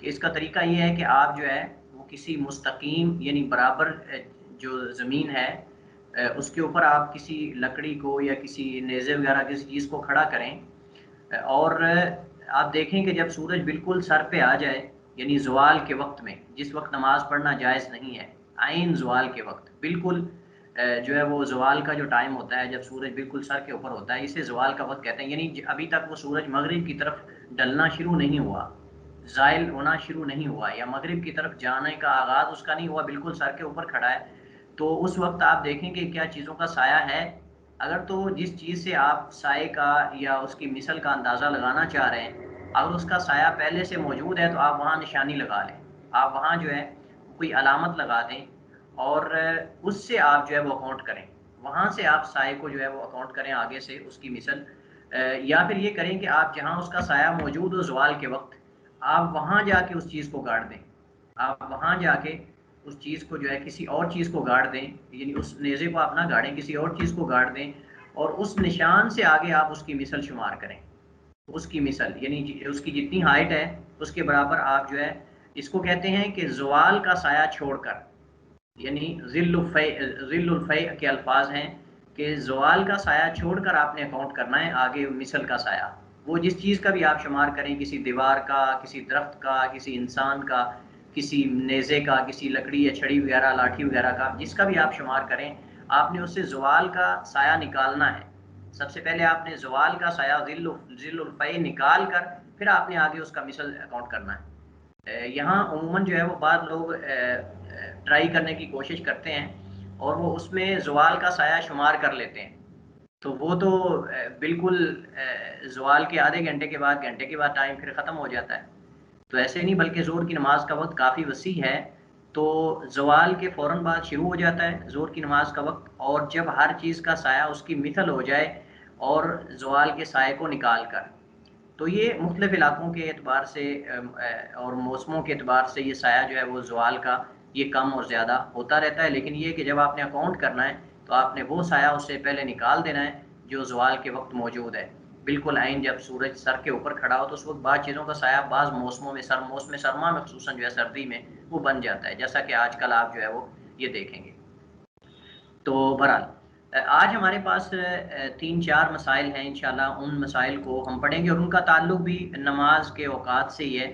کہ اس کا طریقہ یہ ہے کہ آپ جو ہے وہ کسی مستقیم یعنی برابر جو زمین ہے اس کے اوپر آپ کسی لکڑی کو یا کسی نیزے وغیرہ کسی چیز کو کھڑا کریں، اور آپ دیکھیں کہ جب سورج بالکل سر پہ آ جائے، یعنی زوال کے وقت میں، جس وقت نماز پڑھنا جائز نہیں ہے، عین زوال کے وقت بالکل جو ہے وہ زوال کا جو ٹائم ہوتا ہے جب سورج بالکل سر کے اوپر ہوتا ہے، اسے زوال کا وقت کہتے ہیں، یعنی ابھی تک وہ سورج مغرب کی طرف ڈلنا شروع نہیں ہوا، زائل ہونا شروع نہیں ہوا، یا مغرب کی طرف جانے کا آغاز اس کا نہیں ہوا، بالکل سر کے اوپر کھڑا ہے، تو اس وقت آپ دیکھیں کہ کیا چیزوں کا سایہ ہے۔ اگر تو جس چیز سے آپ سائے کا یا اس کی مثل کا اندازہ لگانا چاہ رہے ہیں، اگر اس کا سایہ پہلے سے موجود ہے تو آپ وہاں نشانی لگا لیں، آپ وہاں جو ہے کوئی علامت لگا دیں، اور اس سے آپ جو ہے وہ اکاؤنٹ کریں، وہاں سے آپ سائے کو جو ہے وہ اکاؤنٹ کریں آگے سے اس کی مثل، یا پھر یہ کریں کہ آپ جہاں اس کا سایہ موجود ہو زوال کے وقت، آپ وہاں جا کے اس چیز کو گاڑ دیں، آپ وہاں جا کے اس چیز کو جو ہے کسی اور چیز کو گاڑ دیں، یعنی اس نیزے کو آپ نہ گاڑیں، کسی اور چیز کو گاڑ دیں، اور اس نشان سے آگے آپ اس کی مثل شمار کریں، اس کی مثل یعنی اس کی جتنی ہائٹ ہے اس کے برابر آپ جو ہے، اس کو کہتے ہیں کہ زوال کا سایہ چھوڑ کر، یعنی ذل الفی کے الفاظ ہیں کہ زوال کا سایہ چھوڑ کر آپ نے اکاؤنٹ کرنا ہے آگے مثل کا سایہ، وہ جس چیز کا بھی آپ شمار کریں، کسی دیوار کا، کسی درخت کا، کسی انسان کا، کسی نیزے کا، کسی لکڑی یا چھڑی وغیرہ لاٹھی وغیرہ کا، جس کا بھی آپ شمار کریں، آپ نے اس سے زوال کا سایہ نکالنا ہے۔ سب سے پہلے آپ نے زوال کا سایہ ذل الفی نکال کر پھر آپ نے آگے اس کا مثل اکاؤنٹ کرنا ہے۔ یہاں عموماً جو ہے وہ بعض لوگ ٹرائی کرنے کی کوشش کرتے ہیں اور وہ اس میں زوال کا سایہ شمار کر لیتے ہیں، تو وہ تو بالکل زوال کے آدھے گھنٹے کے بعد، گھنٹے کے بعد ٹائم پھر ختم ہو جاتا ہے، تو ایسے نہیں، بلکہ زور کی نماز کا وقت کافی وسیع ہے، تو زوال کے فوراً بعد شروع ہو جاتا ہے زور کی نماز کا وقت، اور جب ہر چیز کا سایہ اس کی مثل ہو جائے اور زوال کے سائے کو نکال کر، تو یہ مختلف علاقوں کے اعتبار سے اور موسموں کے اعتبار سے یہ سایہ جو ہے وہ زوال کا یہ کم اور زیادہ ہوتا رہتا ہے، لیکن یہ کہ جب آپ نے اکاؤنٹ کرنا ہے تو آپ نے وہ سایہ اس سے پہلے نکال دینا ہے جو زوال کے وقت موجود ہے، بالکل عین جب سورج سر کے اوپر کھڑا ہو تو اس وقت بعض چیزوں کا سایہ بعض موسموں میں، موسم سرما میں خصوصاً جو ہے سردی میں وہ بن جاتا ہے، جیسا کہ آج کل آپ جو ہے وہ یہ دیکھیں گے۔ تو بہرحال آج ہمارے پاس 3-4 مسائل ہیں، انشاءاللہ ان مسائل کو ہم پڑھیں گے، اور ان کا تعلق بھی نماز کے اوقات سے ہی ہے،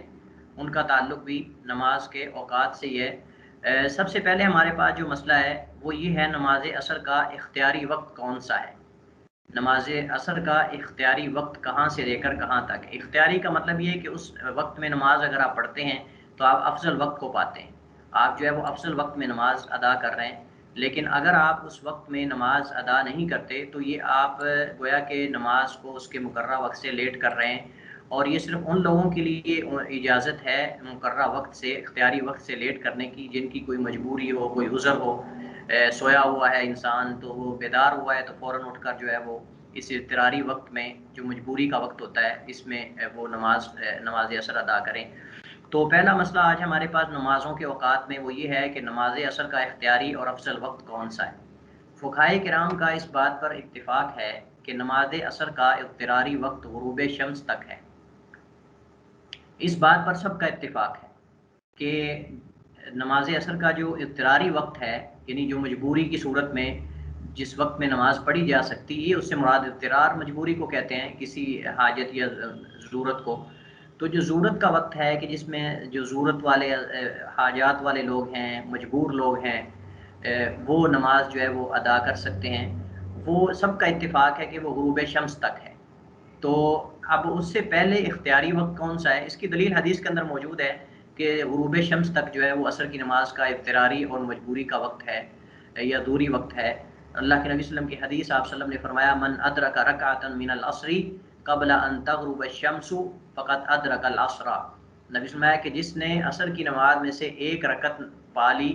ان کا تعلق بھی نماز کے اوقات سے ہی ہے۔ سب سے پہلے ہمارے پاس جو مسئلہ ہے وہ یہ ہے، نماز عصر کا اختیاری وقت کون سا ہے؟ نماز عصر کا اختیاری وقت کہاں سے لے کر کہاں تک؟ اختیاری کا مطلب یہ ہے کہ اس وقت میں نماز اگر آپ پڑھتے ہیں تو آپ افضل وقت کو پاتے ہیں، آپ جو ہے وہ افضل وقت میں نماز ادا کر رہے ہیں، لیکن اگر آپ اس وقت میں نماز ادا نہیں کرتے تو یہ آپ گویا کہ نماز کو اس کے مقررہ وقت سے لیٹ کر رہے ہیں، اور یہ صرف ان لوگوں کے لیے اجازت ہے مقررہ وقت سے، اختیاری وقت سے لیٹ کرنے کی، جن کی کوئی مجبوری ہو، کوئی عذر ہو، سویا ہوا ہے انسان تو وہ بیدار ہوا ہے تو فوراً اٹھ کر جو ہے وہ اس اضطراری وقت میں جو مجبوری کا وقت ہوتا ہے اس میں وہ نماز عصر ادا کریں۔ تو پہلا مسئلہ آج ہمارے پاس نمازوں کے اوقات میں وہ یہ ہے کہ نماز عصر کا اختیاری اور افضل وقت کون سا ہے؟ فقہائے کرام کا اس بات پر اتفاق ہے کہ نماز عصر کا اضطراری وقت غروب شمس تک ہے، اس بات پر سب کا اتفاق ہے کہ نماز عصر کا جو اضطراری وقت ہے، یعنی جو مجبوری کی صورت میں جس وقت میں نماز پڑھی جا سکتی ہے، اس سے مراد اضطرار مجبوری کو کہتے ہیں، کسی حاجت یا ضرورت کو، تو جو ضرورت کا وقت ہے کہ جس میں جو ضرورت والے حاجات والے لوگ ہیں، مجبور لوگ ہیں، وہ نماز جو ہے وہ ادا کر سکتے ہیں، وہ سب کا اتفاق ہے کہ وہ غروب شمس تک ہے۔ تو اب اس سے پہلے اختیاری وقت کون سا ہے؟ اس کی دلیل حدیث کے اندر موجود ہے کہ غروب شمس تک جو ہے وہ عصر کی نماز کا اضطراری اور مجبوری کا وقت ہے یا دوری وقت ہے۔ اللہ کے نبی صلی اللہ علیہ وسلم کی حدیث، آپ صلی اللہ علیہ وسلم نے فرمایا، من ادرک رکعتا من العصر قبل ان تغرب الشمس فقد ادرک العصر، نبی فرمایا کہ جس نے عصر کی نماز میں سے ایک رکعت پالی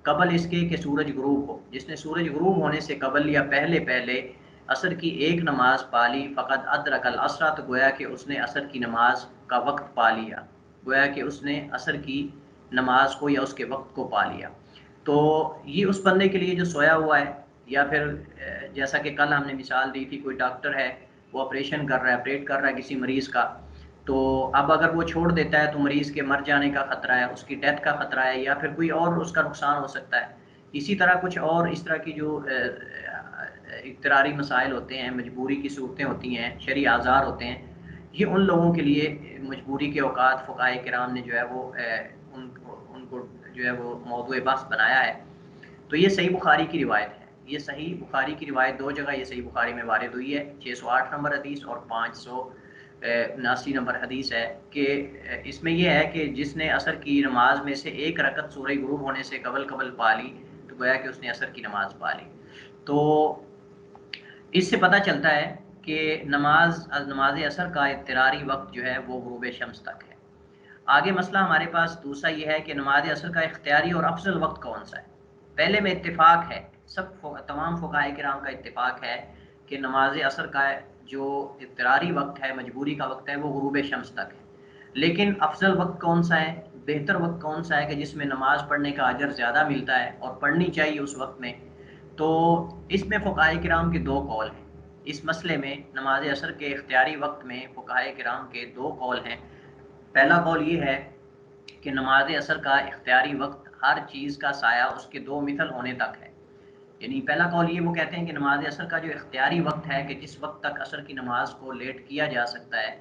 قبل اس کے کہ سورج غروب ہو، جس نے سورج غروب ہونے سے قبل یا پہلے عصر کی ایک نماز پالی، فقد ادرک العصر، تو گویا کہ اس نے عصر کی نماز کا وقت پا لیا، گویا کہ اس نے عصر کی نماز کو یا اس کے وقت کو پا لیا۔ تو یہ اس بندے کے لیے جو سویا ہوا ہے، یا پھر جیسا کہ کل ہم نے مثال دی تھی، کوئی ڈاکٹر ہے وہ آپریشن کر رہا ہے، آپریٹ کر رہا ہے کسی مریض کا، تو اب اگر وہ چھوڑ دیتا ہے تو مریض کے مر جانے کا خطرہ ہے، اس کی ڈیتھ کا خطرہ ہے، یا پھر کوئی اور اس کا نقصان ہو سکتا ہے۔ اسی طرح کچھ اور اس طرح کی جو اضطراری مسائل ہوتے ہیں، مجبوری کی صورتیں ہوتی ہیں، شرعی آزار ہوتے ہیں، یہ ان لوگوں کے لیے مجبوری کے اوقات فقہائے کرام نے جو ہے وہ ان کو جو ہے وہ موضوع بحث بنایا ہے۔ تو یہ صحیح بخاری کی روایت ہے، یہ صحیح بخاری کی روایت دو جگہ یہ صحیح بخاری میں وارد ہوئی ہے، 608 نمبر حدیث اور 579 نمبر حدیث ہے کہ اس میں یہ ہے کہ جس نے عصر کی نماز میں سے ایک رکعت سورہ غروب ہونے سے قبل پا لی تو گویا کہ اس نے عصر کی نماز پا لی۔ تو اس سے پتہ چلتا ہے کہ نماز عصر کا اضطراری وقت جو ہے وہ غروب شمس تک ہے۔ آگے مسئلہ ہمارے پاس دوسرا یہ ہے کہ نماز عصر کا اختیاری اور افضل وقت کون سا ہے۔ پہلے میں اتفاق ہے، تمام فقہائے کرام کا اتفاق ہے کہ نماز عصر کا جو اضطراری وقت ہے، مجبوری کا وقت ہے، وہ غروب شمس تک ہے۔ لیکن افضل وقت کون سا ہے، بہتر وقت کون سا ہے کہ جس میں نماز پڑھنے کا اجر زیادہ ملتا ہے اور پڑھنی چاہیے اس وقت میں، تو اس میں فقہائے کرام کے دو قول ہیں۔ اس مسئلے میں نماز عصر کے اختیاری وقت میں فقہائے کرام کے دو قول ہیں۔ پہلا قول یہ ہے کہ نماز عصر کا اختیاری وقت ہر چیز کا سایہ اس کے دو مثل ہونے تک ہے۔ یعنی پہلا قول یہ وہ کہتے ہیں کہ نماز عصر کا جو اختیاری وقت ہے کہ جس وقت تک عصر کی نماز کو لیٹ کیا جا سکتا ہے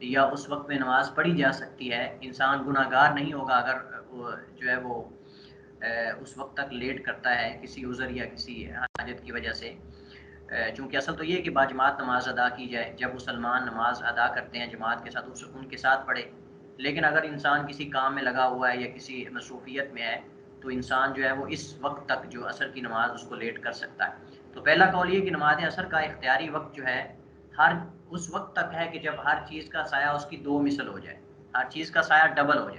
یا اس وقت میں نماز پڑھی جا سکتی ہے، انسان گناہ گار نہیں ہوگا اگر جو ہے وہ اس وقت تک لیٹ کرتا ہے کسی عذر یا کسی حاجت کی وجہ سے۔ چونکہ اصل تو یہ ہے کہ باجماعت نماز ادا کی جائے، جب مسلمان نماز ادا کرتے ہیں جماعت کے ساتھ ان کے ساتھ پڑھے۔ لیکن اگر انسان کسی کام میں لگا ہوا ہے یا کسی مصروفیت میں ہے تو انسان جو ہے وہ اس وقت تک جو عصر کی نماز اس کو لیٹ کر سکتا ہے۔ تو پہلا قول یہ کہ نماز عصر کا اختیاری وقت جو ہے ہر اس وقت تک ہے کہ جب ہر چیز کا سایہ اس کی دو مثل ہو جائے، ہر چیز کا سایہ ڈبل ہو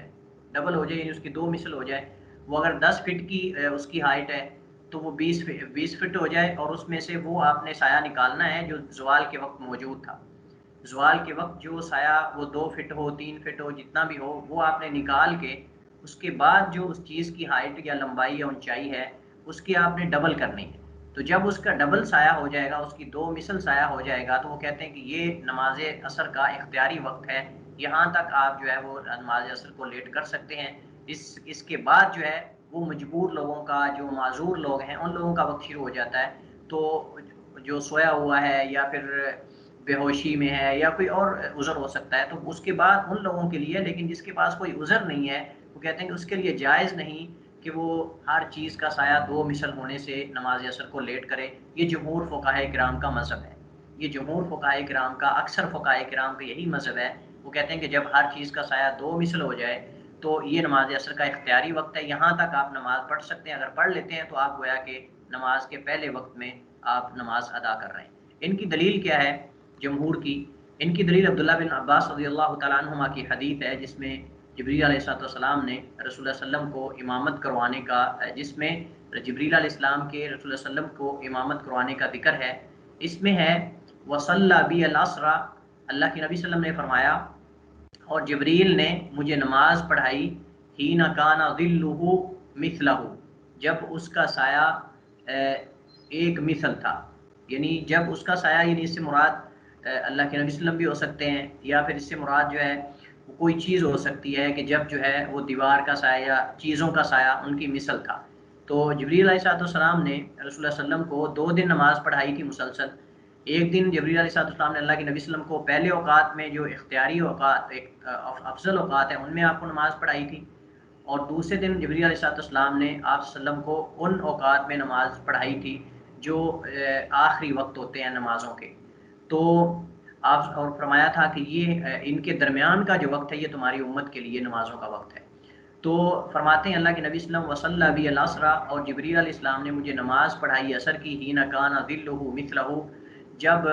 جائے یعنی اس کی دو مثل ہو جائے۔ وہ اگر 10 فٹ کی اس کی ہائٹ ہے تو وہ 20 فٹ ہو جائے، اور اس میں سے وہ آپ نے سایہ نکالنا ہے جو زوال کے وقت موجود تھا۔ زوال کے وقت جو سایہ وہ 2 فٹ ہو 3 فٹ ہو جتنا بھی ہو وہ آپ نے نکال کے اس کے بعد جو اس چیز کی ہائٹ یا لمبائی یا اونچائی ہے اس کی آپ نے ڈبل کرنی ہے۔ تو جب اس کا ڈبل سایہ ہو جائے گا، اس کی دو مثل سایہ ہو جائے گا، تو وہ کہتے ہیں کہ یہ نماز عصر کا اختیاری وقت ہے، یہاں تک آپ جو ہے وہ نماز عصر کو لیٹ کر سکتے ہیں۔ اس کے بعد جو ہے وہ مجبور لوگوں کا، جو معذور لوگ ہیں ان لوگوں کا وقت شروع ہو جاتا ہے۔ تو جو سویا ہوا ہے یا پھر بے ہوشی میں ہے یا کوئی اور عذر ہو سکتا ہے، تو اس کے بعد ان لوگوں کے لیے، لیکن جس کے پاس کوئی عذر نہیں ہے وہ کہتے ہیں کہ اس کے لیے جائز نہیں کہ وہ ہر چیز کا سایہ دو مثل ہونے سے نماز عصر کو لیٹ کرے۔ یہ جمہور فقہائے کرام کا مذہب ہے، یہ جمہور فقہائے کرام کا، اکثر فقہائے کرام کا یہی مذہب ہے۔ وہ کہتے ہیں کہ جب ہر چیز کا سایہ دو مثل ہو جائے تو یہ نماز عصر کا اختیاری وقت ہے، یہاں تک آپ نماز پڑھ سکتے ہیں۔ اگر پڑھ لیتے ہیں تو آپ گویا کہ نماز کے پہلے وقت میں آپ نماز ادا کر رہے ہیں۔ ان کی دلیل کیا ہے جمہور کی؟ ان کی دلیل عبداللہ بن عباس رضی اللہ تعالیٰ عنہما کی حدیث ہے جس میں جبریل علیہ السلام نے رسول اللہ علیہ وسلم کو امامت کروانے کا، جس میں جبریل علیہ السلام کے رسول اللہ علیہ وسلم کو امامت کروانے کا ذکر ہے۔ اس میں ہے وصلی بی العصر، اللہ کے نبی صلی اللہ علیہ وسلم نے فرمایا اور جبریل نے مجھے نماز پڑھائی، حین کان ظلہ مثلہ، جب اس کا سایہ ایک مثل تھا، یعنی جب اس کا سایہ، یعنی اس سے مراد اللہ کے نبی صلی اللہ علیہ وسلم بھی ہو سکتے ہیں یا پھر اس سے مراد جو ہے کوئی چیز ہو سکتی ہے کہ جب جو ہے وہ دیوار کا سایہ یا چیزوں کا سایہ ان کی مثل تھا۔ تو جبریل علیہ السلام نے رسول اللہ صلی اللہ علیہ وسلم کو 2 دن نماز پڑھائی تھی مسلسل۔ ایک دن جبریل علیہ السلام نے اللہ کے نبی صلی اللہ علیہ وسلم کو پہلے اوقات میں جو اختیاری اوقات، افضل اوقات ہیں، ان میں آپ کو نماز پڑھائی تھی، اور دوسرے دن جبریل علیہ السلام نے آپ صلی اللہ علیہ وسلم کو ان اوقات میں نماز پڑھائی تھی جو آخری وقت ہوتے ہیں نمازوں کے۔ تو آپ اور فرمایا تھا کہ یہ ان کے درمیان کا جو وقت ہے یہ تمہاری امت کے لیے نمازوں کا وقت ہے۔ تو فرماتے ہیں اللہ کے نبی صلی اللہ علیہ وسلم وصلی بی العصر، اور جبریل علیہ السلام نے مجھے نماز پڑھائی عصر کی، حین کان ظلہ مثلہ، جب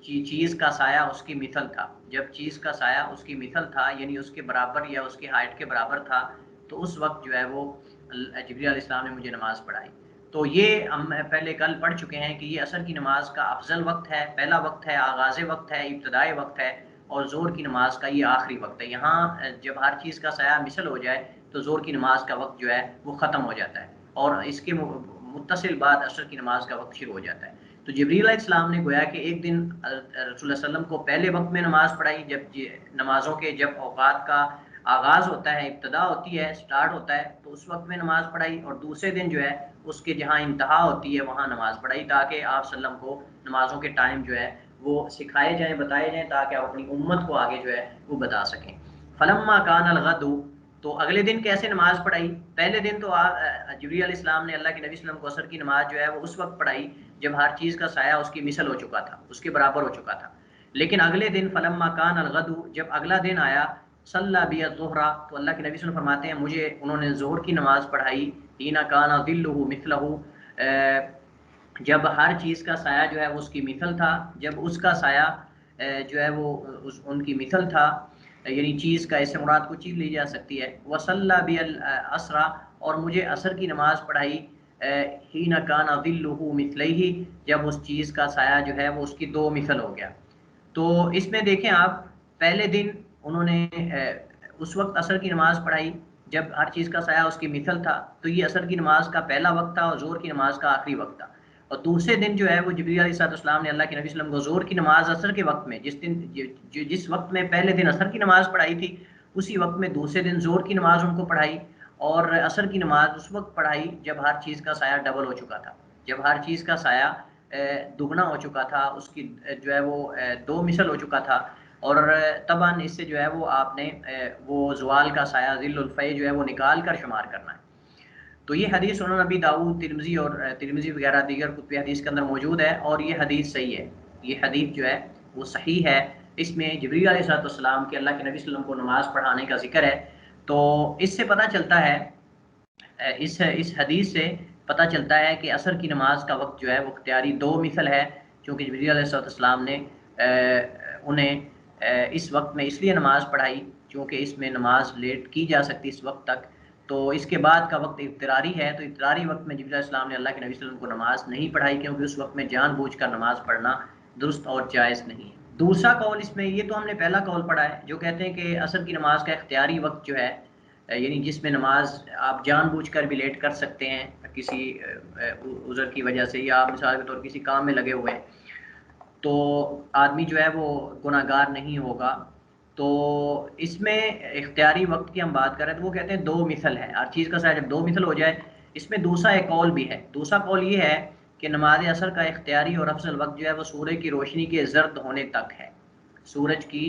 چیز کا سایہ اس کی مثل تھا، جب چیز کا سایہ اس کی مثل تھا یعنی اس کے برابر یا اس کی ہائٹ کے برابر تھا، تو اس وقت جو ہے وہ جبریل علیہ السلام نے مجھے نماز پڑھائی۔ تو یہ ہم پہلے کل پڑھ چکے ہیں کہ یہ عصر کی نماز کا افضل وقت ہے، پہلا وقت ہے، آغاز وقت ہے، ابتدائی وقت ہے، اور ظہر کی نماز کا یہ آخری وقت ہے۔ یہاں جب ہر چیز کا سایہ مثل ہو جائے تو ظہر کی نماز کا وقت جو ہے وہ ختم ہو جاتا ہے، اور اس کے متصل بعد عصر کی نماز کا وقت شروع ہو جاتا ہے۔ تو جبریل علیہ السلام نے گویا کہ ایک دن رسول اللہ صلی اللہ علیہ وسلم کو پہلے وقت میں نماز پڑھائی، جب نمازوں کے جب اوقات کا آغاز ہوتا ہے، ابتدا ہوتی ہے، سٹارٹ ہوتا ہے، تو اس وقت میں نماز پڑھائی، اور دوسرے دن جو ہے اس کے جہاں انتہا ہوتی ہے وہاں نماز پڑھائی، تاکہ آپ صلی اللہ علیہ وسلم کو نمازوں کے ٹائم جو ہے وہ سکھائے جائیں، بتائے جائیں، تاکہ آپ اپنی امت کو آگے جو ہے وہ بتا سکیں۔ فلما کان الغد، تو اگلے دن کیسے نماز پڑھائی؟ پہلے دن تو جبریل علیہ السلام نے اللہ کے نبی صلی اللہ علیہ وسلم کو عصر کی نماز جو ہے وہ اس وقت پڑھائی جب ہر چیز کا سایہ اس کی مثل ہو چکا تھا، اس کے برابر ہو چکا تھا۔ لیکن اگلے دن فلما کان الغد، جب اگلا دن آیا، صلی بی الظہر، تو اللہ کے نبی صلی اللہ علیہ وسلم فرماتے ہیں مجھے انہوں نے ظہر کی نماز پڑھائی، حین کان ظلہ مثلہ، جب ہر چیز کا سایہ جو ہے وہ اس کی مثل تھا، جب اس کا سایہ جو ہے وہ ان کی مثل تھا، یعنی چیز کا، اس سے مراد کو چیز لی جا سکتی ہے۔ وصلی بی العصر، اور مجھے عصر کی نماز پڑھائی، حین کان ظلہ مثلہ، جب اس چیز کا سایہ جو ہے وہ اس کی دو مثل ہو گیا۔ تو اس میں دیکھیں آپ، پہلے دن انہوں نے اس وقت عصر کی نماز پڑھائی جب ہر چیز کا سایہ اس کی مثل تھا، تو یہ عصر کی نماز کا پہلا وقت تھا اور ظہر کی نماز کا آخری وقت تھا۔ اور دوسرے دن جو ہے وہ جبریل علیہ السلام نے اللہ کے نبی صلی اللہ علیہ وسلم کو ظہر کی نماز عصر کے وقت میں، جس وقت میں پہلے دن عصر کی نماز پڑھائی تھی، اسی وقت میں دوسرے دن ظہر کی نماز ان کو پڑھائی، اور عصر کی نماز اس وقت پڑھائی جب ہر چیز کا سایہ ڈبل ہو چکا تھا، جب ہر چیز کا سایہ دگنا ہو چکا تھا، اس کی جو ہے وہ دو مثل ہو چکا تھا، اور طبعاً اس سے جو ہے وہ آپ نے وہ زوال کا سایہ ذل الفی جو ہے وہ نکال کر شمار کرنا ہے۔ تو یہ حدیث سنن نبی داؤد، ترمذی اور ترمذی وغیرہ دیگر کتب حدیث کے اندر موجود ہے، اور یہ حدیث صحیح ہے، یہ حدیث جو ہے وہ صحیح ہے۔ اس میں جبریل علیہ السلام کے اللہ کے نبی صلی اللہ علیہ وسلم کو نماز پڑھانے کا ذکر ہے۔ تو اس سے پتہ چلتا ہے، اس حدیث سے پتہ چلتا ہے کہ عصر کی نماز کا وقت جو ہے وہ اختیاری دو مثل ہے، کیونکہ جبریل علیہ السلام نے انہیں اس وقت میں اس لیے نماز پڑھائی کیونکہ اس میں نماز لیٹ کی جا سکتی اس وقت تک، تو اس کے بعد کا وقت اضطراری ہے، تو اضطراری وقت میں جبریل علیہ السلام نے اللہ کے نبی صلی اللہ علیہ وسلم کو نماز نہیں پڑھائی، کیونکہ اس وقت میں جان بوجھ کر نماز پڑھنا درست اور جائز نہیں ہے۔ دوسرا قول اس میں، یہ تو ہم نے پہلا قول پڑھا ہے جو کہتے ہیں کہ عصر کی نماز کا اختیاری وقت جو ہے، یعنی جس میں نماز آپ جان بوجھ کر بھی لیٹ کر سکتے ہیں کسی عذر کی وجہ سے، یا آپ مثال کے طور کسی کام میں لگے ہوئے ہیں، تو آدمی جو ہے وہ گناہ گار نہیں ہوگا۔ تو اس میں اختیاری وقت کی ہم بات کر رہے ہیں، تو وہ کہتے ہیں دو مثل ہے، ہر چیز کا سایہ جب دو مثل ہو جائے۔ اس میں دوسرا ایک قول بھی ہے، دوسرا قول یہ ہے کہ نماز عصر کا اختیاری اور افضل وقت جو ہے وہ سورج کی روشنی کے زرد ہونے تک ہے، سورج کی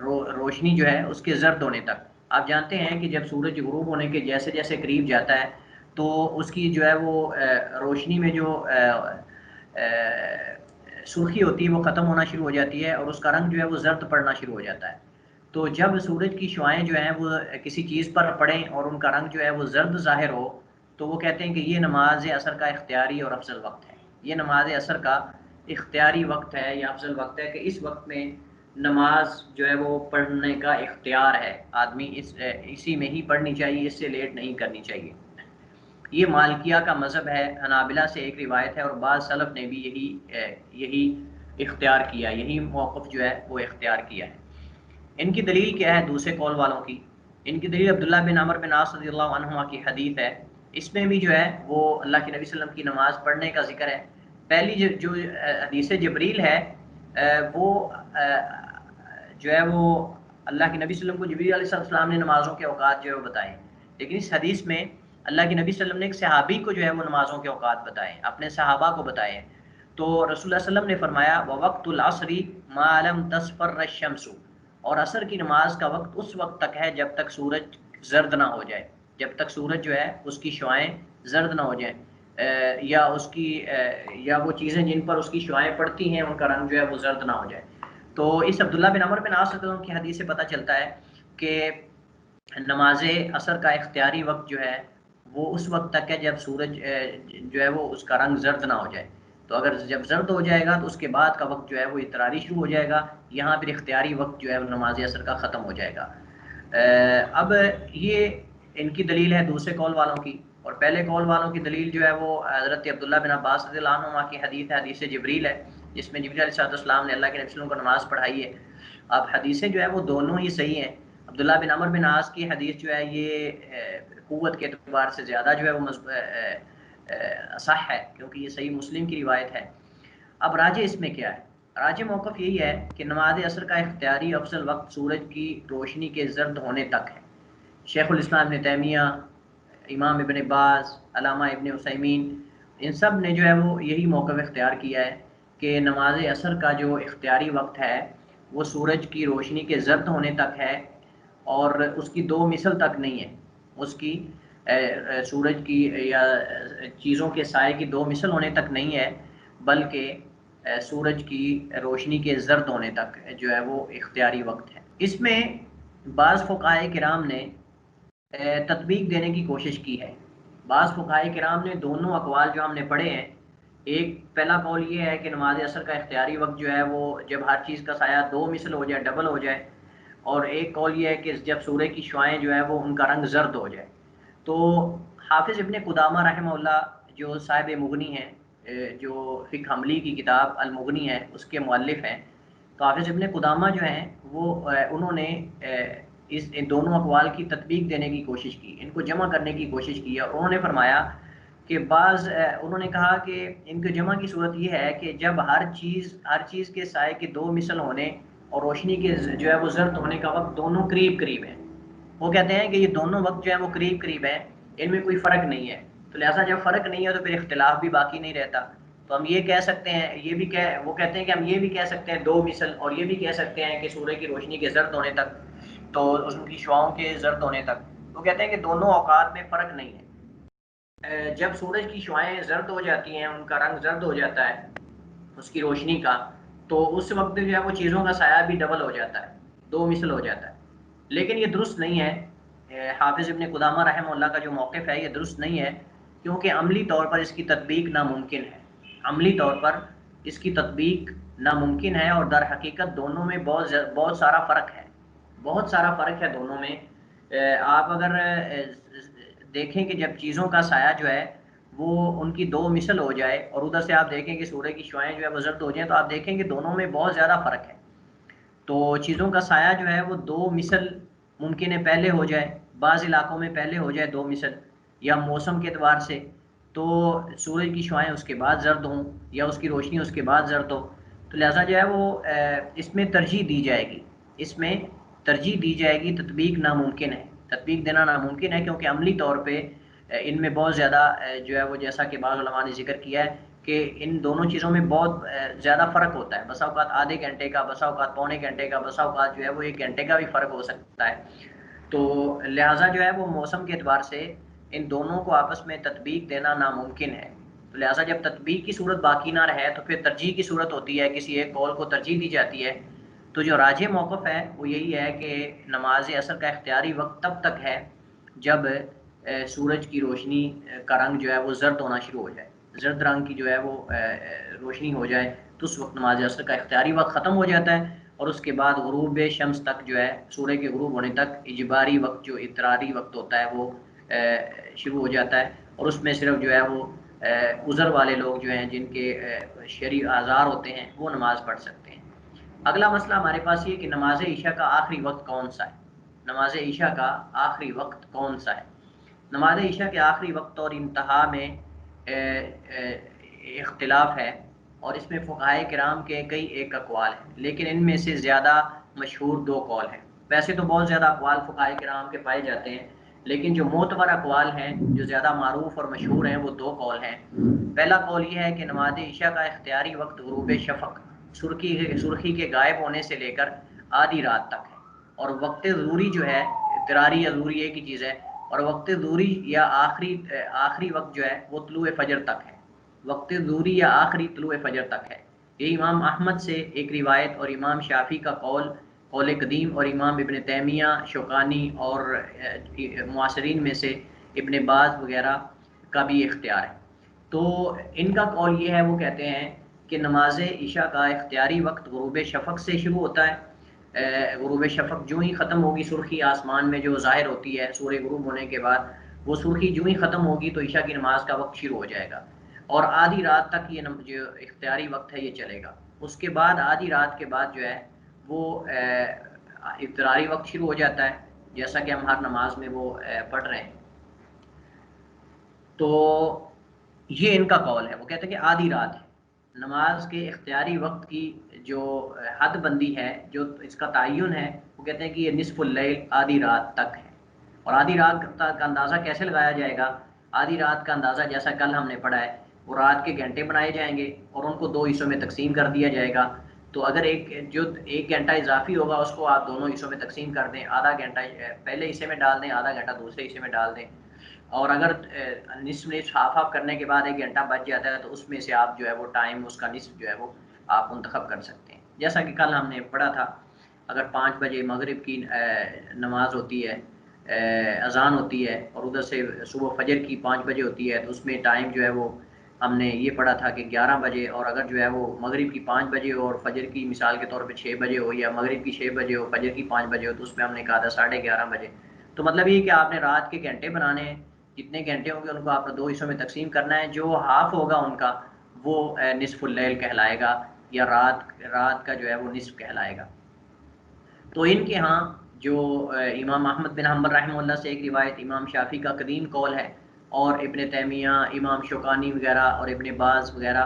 روشنی جو ہے اس کے زرد ہونے تک۔ آپ جانتے ہیں کہ جب سورج غروب ہونے کے جیسے جیسے قریب جاتا ہے تو اس کی جو ہے وہ روشنی میں جو سرخی ہوتی ہے وہ ختم ہونا شروع ہو جاتی ہے، اور اس کا رنگ جو ہے وہ زرد پڑنا شروع ہو جاتا ہے۔ تو جب سورج کی شعاعیں جو ہیں وہ کسی چیز پر پڑیں اور ان کا رنگ جو ہے وہ زرد ظاہر ہو، تو وہ کہتے ہیں کہ یہ نماز عصر کا اختیاری اور افضل وقت ہے، یہ نماز عصر کا اختیاری وقت ہے یا افضل وقت ہے، کہ اس وقت میں نماز جو ہے وہ پڑھنے کا اختیار ہے، آدمی اسی میں ہی پڑھنی چاہیے، اس سے لیٹ نہیں کرنی چاہیے۔ یہ مالکیہ کا مذہب ہے، حنابلہ سے ایک روایت ہے، اور بعض سلف نے بھی یہی اختیار کیا، یہی موقف جو ہے وہ اختیار کیا ہے۔ ان کی دلیل کیا ہے دوسرے قول والوں کی؟ ان کی دلیل عبداللہ بن عمر بن عاص رضی اللہ عنہما کی حدیث ہے، اس میں بھی جو ہے وہ اللہ کے نبی صلی اللہ علیہ وسلم کی نماز پڑھنے کا ذکر ہے۔ پہلی جو حدیث جبریل ہے وہ جو ہے وہ اللہ کے نبی صلی اللہ علیہ وسلم کو جبریل علیہ السلام نے نمازوں کے اوقات جو ہے وہ بتائے، لیکن اس حدیث میں اللہ کے نبی صلی اللہ علیہ وسلم نے ایک صحابی کو جو ہے وہ نمازوں کے اوقات بتائے، اپنے صحابہ کو بتائے۔ تو رسول اللہ صلی اللہ علیہ وسلم نے فرمایا وَوَقْتُ الْعَصْرِ مَا لَمْ تَصْفَرَّ الشَّمْسُ، اور عصر کی نماز کا وقت اس وقت تک ہے جب تک سورج زرد نہ ہو جائے، جب تک سورج جو ہے اس کی شعاعیں زرد نہ ہو جائیں، یا اس کی یا وہ چیزیں جن پر اس کی شعاعیں پڑتی ہیں ان کا رنگ جو ہے وہ زرد نہ ہو جائے۔ تو اس عبداللہ بن عمر بن عاص کی حدیث سے پتہ چلتا ہے کہ نماز عصر کا اختیاری وقت جو ہے وہ اس وقت تک ہے جب سورج جو ہے وہ اس کا رنگ زرد نہ ہو جائے، تو اگر جب زرد ہو جائے گا تو اس کے بعد کا وقت جو ہے وہ اضطراری شروع ہو جائے گا، یہاں پھر اختیاری وقت جو ہے وہ نماز عصر کا ختم ہو جائے گا۔ اب یہ ان کی دلیل ہے دوسرے قول والوں کی، اور پہلے قول والوں کی دلیل جو ہے وہ حضرت عبداللہ بن عباس رضی اللہ عنہما کی حدیث ہے، حدیث جبریل ہے، جس میں جبریل علیہ السلام نے اللہ کے نبی صلی اللہ علیہ وسلم کو نماز پڑھائی ہے۔ اب حدیثیں جو ہے وہ دونوں ہی صحیح ہیں۔ عبداللہ بن عمر بن عاص کی حدیث جو ہے یہ قوت کے اعتبار سے زیادہ جو ہے وہ صح ہے کیونکہ یہ صحیح مسلم کی روایت ہے۔ اب راجہ اس میں کیا ہے؟ راجہ موقف یہی ہے کہ نماز عصر کا اختیاری افضل وقت سورج کی روشنی کے زرد ہونے تک ہے۔ شیخ الاسلام ابن تیمیہ، امام ابن باز، علامہ ابن عثیمین، ان سب نے جو ہے وہ یہی موقف اختیار کیا ہے کہ نماز عصر کا جو اختیاری وقت ہے وہ سورج کی روشنی کے زرد ہونے تک ہے، اور اس کی دو مثل تک نہیں ہے، اس کی سورج کی یا چیزوں کے سائے کی دو مثل ہونے تک نہیں ہے، بلکہ سورج کی روشنی کے زرد ہونے تک جو ہے وہ اختیاری وقت ہے۔ اس میں بعض فقہائے کرام نے تطبیق دینے کی کوشش کی ہے۔ بعض فقہائے کرام نے دونوں اقوال جو ہم نے پڑھے ہیں، ایک پہلا قول یہ ہے کہ نماز عصر کا اختیاری وقت جو ہے وہ جب ہر چیز کا سایہ دو مثل ہو جائے، ڈبل ہو جائے، اور ایک قول یہ ہے کہ جب سورج کی شعاعیں جو ہے وہ ان کا رنگ زرد ہو جائے۔ تو حافظ ابن قدامہ رحمہ اللہ جو صاحب مغنی ہیں، جو فقہ حنبلی کی کتاب المغنی ہے اس کے مؤلف ہیں، تو حافظ ابن قدامہ جو ہیں وہ انہوں نے ان دونوں اقوال کی تطبیق دینے کی کوشش کی، ان کو جمع کرنے کی کوشش کی، اور انہوں نے فرمایا کہ انہوں نے کہا کہ ان کے جمع کی صورت یہ ہے کہ جب ہر چیز کے سائے کے دو مثل ہونے اور روشنی کے جو ہے وہ زرد ہونے کا وقت دونوں قریب قریب ہیں۔ وہ کہتے ہیں کہ یہ دونوں وقت جو ہے وہ قریب قریب ہیں، ان میں کوئی فرق نہیں ہے، تو لہٰذا جب فرق نہیں ہے تو پھر اختلاف بھی باقی نہیں رہتا۔ تو ہم یہ کہہ سکتے ہیں، وہ کہتے ہیں کہ ہم یہ بھی کہہ سکتے ہیں دو مثل، اور یہ بھی کہہ سکتے ہیں کہ سورج کی روشنی کے زرد ہونے تک، تو ان کی شعاؤں کے زرد ہونے تک۔ وہ کہتے ہیں کہ دونوں اوقات میں فرق نہیں ہے۔ جب سورج کی شعاعیں زرد ہو جاتی ہیں، ان کا رنگ زرد ہو جاتا ہے اس کی روشنی کا، تو اس وقت جو ہے وہ چیزوں کا سایہ بھی ڈبل ہو جاتا ہے، دو مثل ہو جاتا ہے۔ لیکن یہ درست نہیں ہے، حافظ ابن قدامہ رحمہ اللہ کا جو موقف ہے یہ درست نہیں ہے، کیونکہ عملی طور پر اس کی تطبیق ناممکن ہے۔ عملی طور پر اس کی تطبیق ناممکن ہے، اور در حقیقت دونوں میں بہت سارا فرق ہے، بہت سارا فرق ہے دونوں میں۔ آپ اگر دیکھیں کہ جب چیزوں کا سایہ جو ہے وہ ان کی دو مثل ہو جائے، اور ادھر سے آپ دیکھیں کہ سورج کی شعاعیں جو ہے وہ زرد ہو جائیں، تو آپ دیکھیں کہ دونوں میں بہت زیادہ فرق ہے۔ تو چیزوں کا سایہ جو ہے وہ دو مثل ممکن ہے پہلے ہو جائے، بعض علاقوں میں پہلے ہو جائے دو مثل، یا موسم کے اعتبار سے تو سورج کی شعاعیں اس کے بعد زرد ہوں، یا اس کی روشنی اس کے بعد زرد ہو، تو لہٰذا جو ہے وہ اس میں ترجیح دی جائے گی، اس میں ترجیح دی جائے گی، تطبیق ناممکن ہے، تطبیق دینا ناممکن ہے، کیونکہ عملی طور پہ ان میں بہت زیادہ جو ہے وہ جیسا کہ بعض علماء نے ذکر کیا ہے کہ ان دونوں چیزوں میں بہت زیادہ فرق ہوتا ہے، بسا اوقات آدھے گھنٹے کا، بسا اوقات پونے گھنٹے کا، بسا اوقات جو ہے وہ ایک گھنٹے کا بھی فرق ہو سکتا ہے۔ تو لہٰذا جو ہے وہ موسم کے اعتبار سے ان دونوں کو آپس میں تطبیق دینا ناممکن ہے۔ تو لہٰذا جب تطبیق کی صورت باقی نہ رہے تو پھر ترجیح کی صورت ہوتی ہے، کسی ایک قول کو ترجیح دی جاتی ہے۔ تو جو راجح موقف ہے وہ یہی ہے کہ نماز عصر کا اختیاری وقت تب تک ہے جب سورج کی روشنی کا رنگ جو ہے وہ زرد ہونا شروع ہو جائے، زرد رنگ کی جو ہے وہ روشنی ہو جائے، تو اس وقت نماز عصر کا اختیاری وقت ختم ہو جاتا ہے، اور اس کے بعد غروب شمس تک جو ہے، سورج کے غروب ہونے تک اجباری وقت جو اضطراری وقت ہوتا ہے وہ شروع ہو جاتا ہے، اور اس میں صرف جو ہے وہ عذر والے لوگ جو ہیں، جن کے شرعی اعذار ہوتے ہیں، وہ نماز پڑھ سکتے ہیں۔ اگلا مسئلہ ہمارے پاس یہ کہ نماز عشاء کا آخری وقت کون سا ہے؟ نماز عشاء کا آخری وقت کون سا ہے؟ نماز عشاء کے آخری وقت اور انتہا میں اختلاف ہے، اور اس میں فقہائے کرام کے کئی ایک اقوال ہیں، لیکن ان میں سے زیادہ مشہور دو قول ہیں۔ ویسے تو بہت زیادہ اقوال فقہائے کرام کے پائے جاتے ہیں، لیکن جو معتبر اقوال ہیں، جو زیادہ معروف اور مشہور ہیں، وہ دو قول ہیں۔ پہلا قول یہ ہے کہ نماز عشاء کا اختیاری وقت غروب شفق، سرخی کے غائب ہونے سے لے کر آدھی رات تک ہے، اور وقت ضروری جو ہے، اضطراری یا ضروری ایک ہی چیز ہے، اور وقت ضروری یا آخری وقت جو ہے وہ طلوع فجر تک ہے، وقت ضروری یا آخری طلوع فجر تک ہے۔ یہ امام احمد سے ایک روایت، اور امام شافعی کا قول قدیم، اور امام ابن تیمیہ، شوکانی اور معاصرین میں سے ابن باز وغیرہ کا بھی اختیار ہے۔ تو ان کا قول یہ ہے، وہ کہتے ہیں کہ نماز عشاء کا اختیاری وقت غروب شفق سے شروع ہوتا ہے۔ غروب شفق جو ہی ختم ہوگی، سرخی آسمان میں جو ظاہر ہوتی ہے سورج غروب ہونے کے بعد، وہ سرخی جو ہی ختم ہوگی تو عشاء کی نماز کا وقت شروع ہو جائے گا، اور آدھی رات تک یہ جو اختیاری وقت ہے یہ چلے گا۔ اس کے بعد آدھی رات کے بعد جو ہے وہ اضطراری وقت شروع ہو جاتا ہے، جیسا کہ ہم ہر نماز میں وہ پڑھ رہے ہیں۔ تو یہ ان کا قول ہے، وہ کہتے ہیں کہ آدھی رات ہے، نماز کے اختیاری وقت کی جو حد بندی ہے، جو اس کا تعین ہے، وہ کہتے ہیں کہ یہ نصف اللیل آدھی رات تک ہے۔ اور آدھی رات کا اندازہ کیسے لگایا جائے گا؟ آدھی رات کا اندازہ جیسا کل ہم نے پڑھا ہے، وہ رات کے گھنٹے بنائے جائیں گے اور ان کو دو حصوں میں تقسیم کر دیا جائے گا۔ تو اگر ایک گھنٹہ اضافی ہوگا اس کو آپ دونوں حصوں میں تقسیم کر دیں، آدھا گھنٹہ پہلے حصے میں ڈال دیں، آدھا گھنٹہ دوسرے حصے میں ڈال دیں، اور اگر نصف ہاف آف کرنے کے بعد ایک گھنٹہ بچ جاتا ہے تو اس میں سے آپ جو ہے وہ ٹائم اس کا نصف جو ہے وہ آپ منتخب کر سکتے ہیں۔ جیسا کہ کل ہم نے پڑھا تھا، اگر 5 بجے مغرب کی نماز ہوتی ہے، اذان ہوتی ہے، اور ادھر سے صبح فجر کی 5 بجے ہوتی ہے، تو اس میں ٹائم جو ہے وہ ہم نے یہ پڑھا تھا کہ 11 بجے، اور اگر جو ہے وہ مغرب کی 5 بجے ہو اور فجر کی مثال کے طور پہ 6 بجے ہو، یا مغرب کی 6 بجے ہو فجر کی 5 بجے ہو، تو اس میں ہم نے کہا تھا 11:30 بجے۔ تو مطلب یہ کہ آپ نے رات کے گھنٹے بنانے ہیں، جتنے گھنٹے ہوں گے ان کو آپ نے دو حصوں میں تقسیم کرنا ہے، جو ہاف ہوگا ان کا وہ نصف اللیل کہلائے گا، یا رات کا جو ہے وہ نصف کہلائے گا۔ تو ان کے ہاں جو امام احمد بن حنبل رحمہ اللہ سے ایک روایت، امام شافعی کا قدیم قول ہے، اور ابن تیمیہ، امام شوکانی وغیرہ اور ابن باز وغیرہ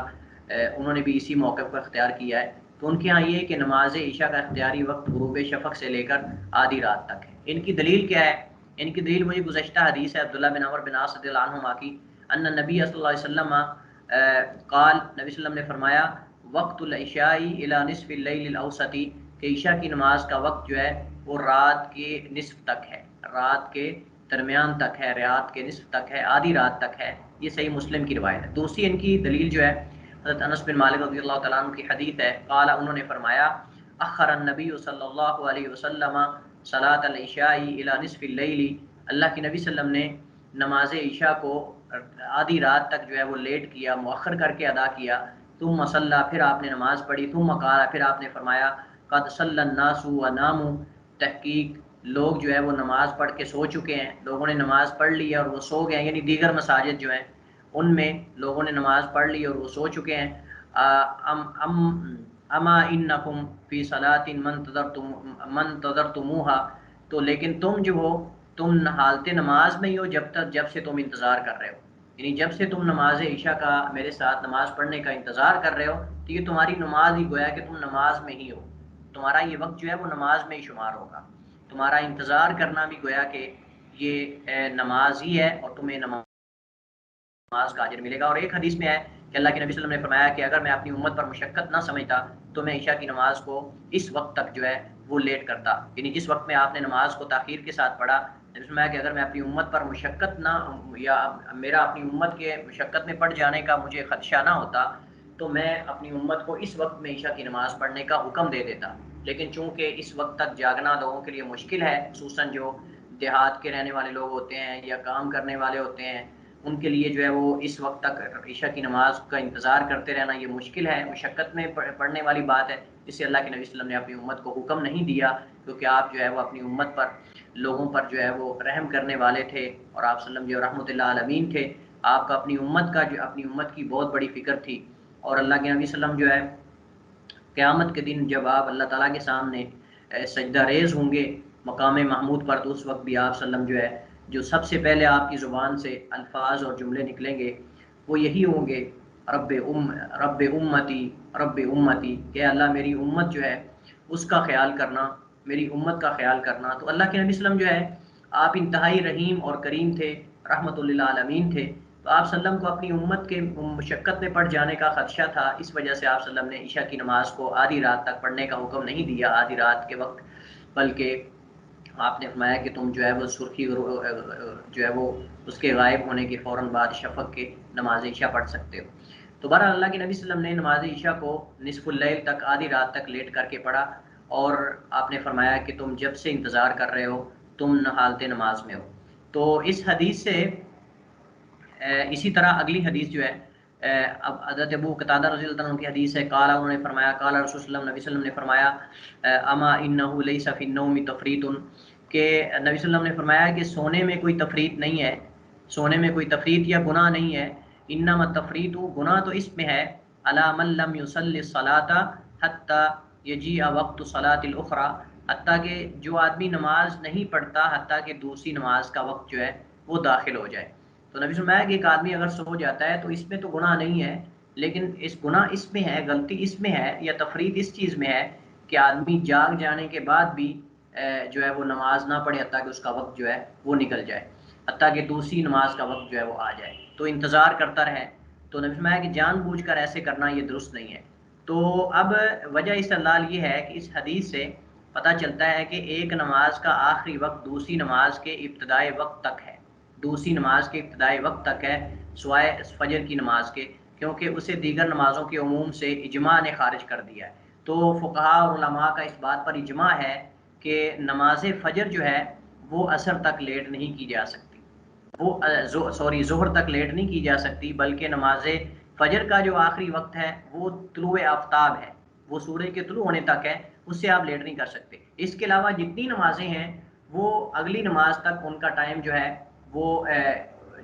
انہوں نے بھی اسی موقف کو اختیار کیا ہے۔ تو ان کے ہاں یہ ہے کہ نماز عشاء کا اختیاری وقت غروب شفق سے لے کر آدھی رات تک ہے۔ ان کی دلیل کیا ہے؟ ان کی دلیل وہی گزشتہ حدیث ہے عبداللہ بن عمر بن عاص رضی اللہ عنہما کی، ان نبی صلی اللہ علیہ وسلم قال، نبی صلی اللہ علیہ وسلم نے فرمایا، وقت العشاء الی نصف اللیل الاوسط، کہ عشاء کی نماز کا وقت جو ہے وہ رات کے نصف تک ہے، رات کے درمیان تک ہے، رات کے نصف تک ہے، آدھی رات تک ہے۔ یہ صحیح مسلم کی روایت ہے۔ دوسری ان کی دلیل جو ہے حضرت انس بن مالک رضی اللہ تعالیٰ عنہ کی حدیث ہے، قال، انہوں نے فرمایا، اخر النبی صلی اللہ علیہ وسلم صلاۃ العشاء الی نصف اللیل، اللہ کے نبی صلی اللہ علیہ وسلم نے نماز عشاء کو آدھی رات تک جو ہے وہ لیٹ کیا، مؤخر کر کے ادا کیا۔ ثم صلی، پھر آپ نے نماز پڑھی، ثم قال، پھر آپ نے فرمایا، قد صلی الناس وناموا، تحقیق لوگ جو ہے وہ نماز پڑھ کے سو چکے ہیں، لوگوں نے نماز پڑھ لی اور وہ سو گئے ہیں، یعنی دیگر مساجد جو ہیں ان میں لوگوں نے نماز پڑھ لی اور وہ سو چکے ہیں۔ اما انکم فی صلاۃ من تظرتموها، تو لیکن تم جو ہو، تم حالت نماز میں ہی ہو جب سے تم انتظار کر رہے ہو، یعنی جب سے تم نماز عشاء کا میرے ساتھ نماز پڑھنے کا انتظار کر رہے ہو، تو یہ تمہاری نماز ہی گویا کہ تم نماز میں ہی ہو، تمہارا یہ وقت جو ہے وہ نماز میں ہی شمار ہوگا، تمہارا انتظار کرنا بھی گویا کہ یہ نماز ہی ہے، اور تمہیں نماز کا اجر ملے گا۔ اور ایک حدیث میں ہے کہ اللہ کے نبی صلی اللہ علیہ وسلم نے فرمایا کہ اگر میں اپنی امت پر مشقت نہ سمجھتا تو میں عشاء کی نماز کو اس وقت تک جو ہے وہ لیٹ کرتا، یعنی جس وقت میں آپ نے نماز کو تاخیر کے ساتھ پڑھا، فرمایا کہ اگر میں اپنی امت پر مشقت نہ، یا میرا اپنی امت کے مشقت میں پڑ جانے کا مجھے خدشہ نہ ہوتا، تو میں اپنی امت کو اس وقت میں عشاء کی نماز پڑھنے کا حکم دے دیتا۔ لیکن چونکہ اس وقت تک جاگنا لوگوں کے لیے مشکل ہے، خصوصاً جو دیہات کے رہنے والے لوگ ہوتے ہیں یا کام کرنے والے ہوتے ہیں، ان کے لیے جو ہے وہ اس وقت تک عشاء کی نماز کا انتظار کرتے رہنا یہ مشکل ہے، مشقت میں پڑھنے والی بات ہے۔ اس سے اللہ کے نبی صلی اللہ علیہ وسلم نے اپنی امت کو حکم نہیں دیا، کیونکہ آپ جو ہے وہ اپنی امت پر، لوگوں پر جو ہے وہ رحم کرنے والے تھے، اور آپ صلی اللہ علیہ وسلم جو رحمۃ اللہ عالمین تھے، آپ کا اپنی امت کی بہت بڑی فکر تھی۔ اور اللہ کے نبی صلی اللہ علیہ وسلم جو ہے قیامت کے دن جب آپ اللہ تعالیٰ کے سامنے سجدہ ریز ہوں گے مقام محمود پر، تو اس وقت بھی آپ صلی اللہ علیہ وسلم جو ہے جو سب سے پہلے آپ کی زبان سے الفاظ اور جملے نکلیں گے وہ یہی ہوں گے، رب امتی رب امتی، کہ اللہ میری امت جو ہے اس کا خیال کرنا، میری امت کا خیال کرنا۔ تو اللہ کے نبی صلی اللہ علیہ وسلم جو ہے آپ انتہائی رحیم اور کریم تھے، رحمۃ للعالمین تھے، تو آپ صلی اللہ علیہ وسلم کو اپنی امت کے مشقت میں پڑ جانے کا خدشہ تھا، اس وجہ سے آپ صلی اللہ علیہ وسلم نے عشاء کی نماز کو آدھی رات تک پڑھنے کا حکم نہیں دیا، آدھی رات کے وقت، بلکہ آپ نے فرمایا کہ تم جو ہے وہ سرخی جو ہے وہ اس کے غائب ہونے کے فوراً بعد شفق کے نماز عشاء پڑھ سکتے ہو۔ تو بہرحال اللہ کے نبی صلی اللہ علیہ وسلم نے نماز عشاء کو نصف اللیل تک، آدھی رات تک لیٹ کر کے پڑھا، اور آپ نے فرمایا کہ تم جب سے انتظار کر رہے ہو تم حالت نماز میں ہو۔ تو اس حدیث سے اسی طرح اگلی حدیث جو ہے اب حضرت ابو قتادہ رضی اللہ عنہ کی حدیث ہے، قال، انہوں نے فرمایا، قال رسول اللہ، نبی صلی اللہ علیہ وسلم نے فرمایا، اما انہ لیس فی النوم تفریط، کہ نبی صلی اللہ علیہ وسلم نے فرمایا کہ سونے میں کوئی تفریط نہیں ہے، سونے میں کوئی تفریط یا گناہ نہیں ہے، انما التفریط، گناہ تو اس میں ہے، علی من لم یصلی الصلاۃ حتی یجیء وقت الصلاۃ الاخری، حتیٰ کہ جو آدمی نماز نہیں پڑھتا حتیٰ کہ دوسری نماز کا وقت جو ہے وہ داخل ہو جائے۔ تو تو نبی فرمایا کہ ایک آدمی اگر سو جاتا ہے تو اس میں تو گناہ نہیں ہے، لیکن اس گناہ اس میں ہے، غلطی اس میں ہے یا تفریط اس چیز میں ہے کہ آدمی جاگ جانے کے بعد بھی جو ہے وہ نماز نہ پڑھے حتیٰ کہ اس کا وقت جو ہے وہ نکل جائے، حتیٰ کہ دوسری نماز کا وقت جو ہے وہ آ جائے، تو انتظار کرتا رہے۔ تو نبی فرمایا کہ جان بوجھ کر ایسے کرنا یہ درست نہیں ہے۔ تو اب وجہ استدلال یہ ہے کہ اس حدیث سے پتہ چلتا ہے کہ ایک نماز کا آخری وقت دوسری نماز کے ابتدائی وقت تک ہے، دوسری نماز کے ابتدائی وقت تک ہے سوائے فجر کی نماز کے، کیونکہ اسے دیگر نمازوں کے عموم سے اجماع نے خارج کر دیا ہے۔ تو فقہاء اور علماء کا اس بات پر اجماع ہے کہ نماز فجر جو ہے وہ عصر تک لیٹ نہیں کی جا سکتی، وہ ظہر تک لیٹ نہیں کی جا سکتی، بلکہ نماز فجر کا جو آخری وقت ہے وہ طلوع آفتاب ہے، وہ سورج کے طلوع ہونے تک ہے، اس سے آپ لیٹ نہیں کر سکتے۔ اس کے علاوہ جتنی نمازیں ہیں وہ اگلی نماز تک ان کا ٹائم جو ہے وہ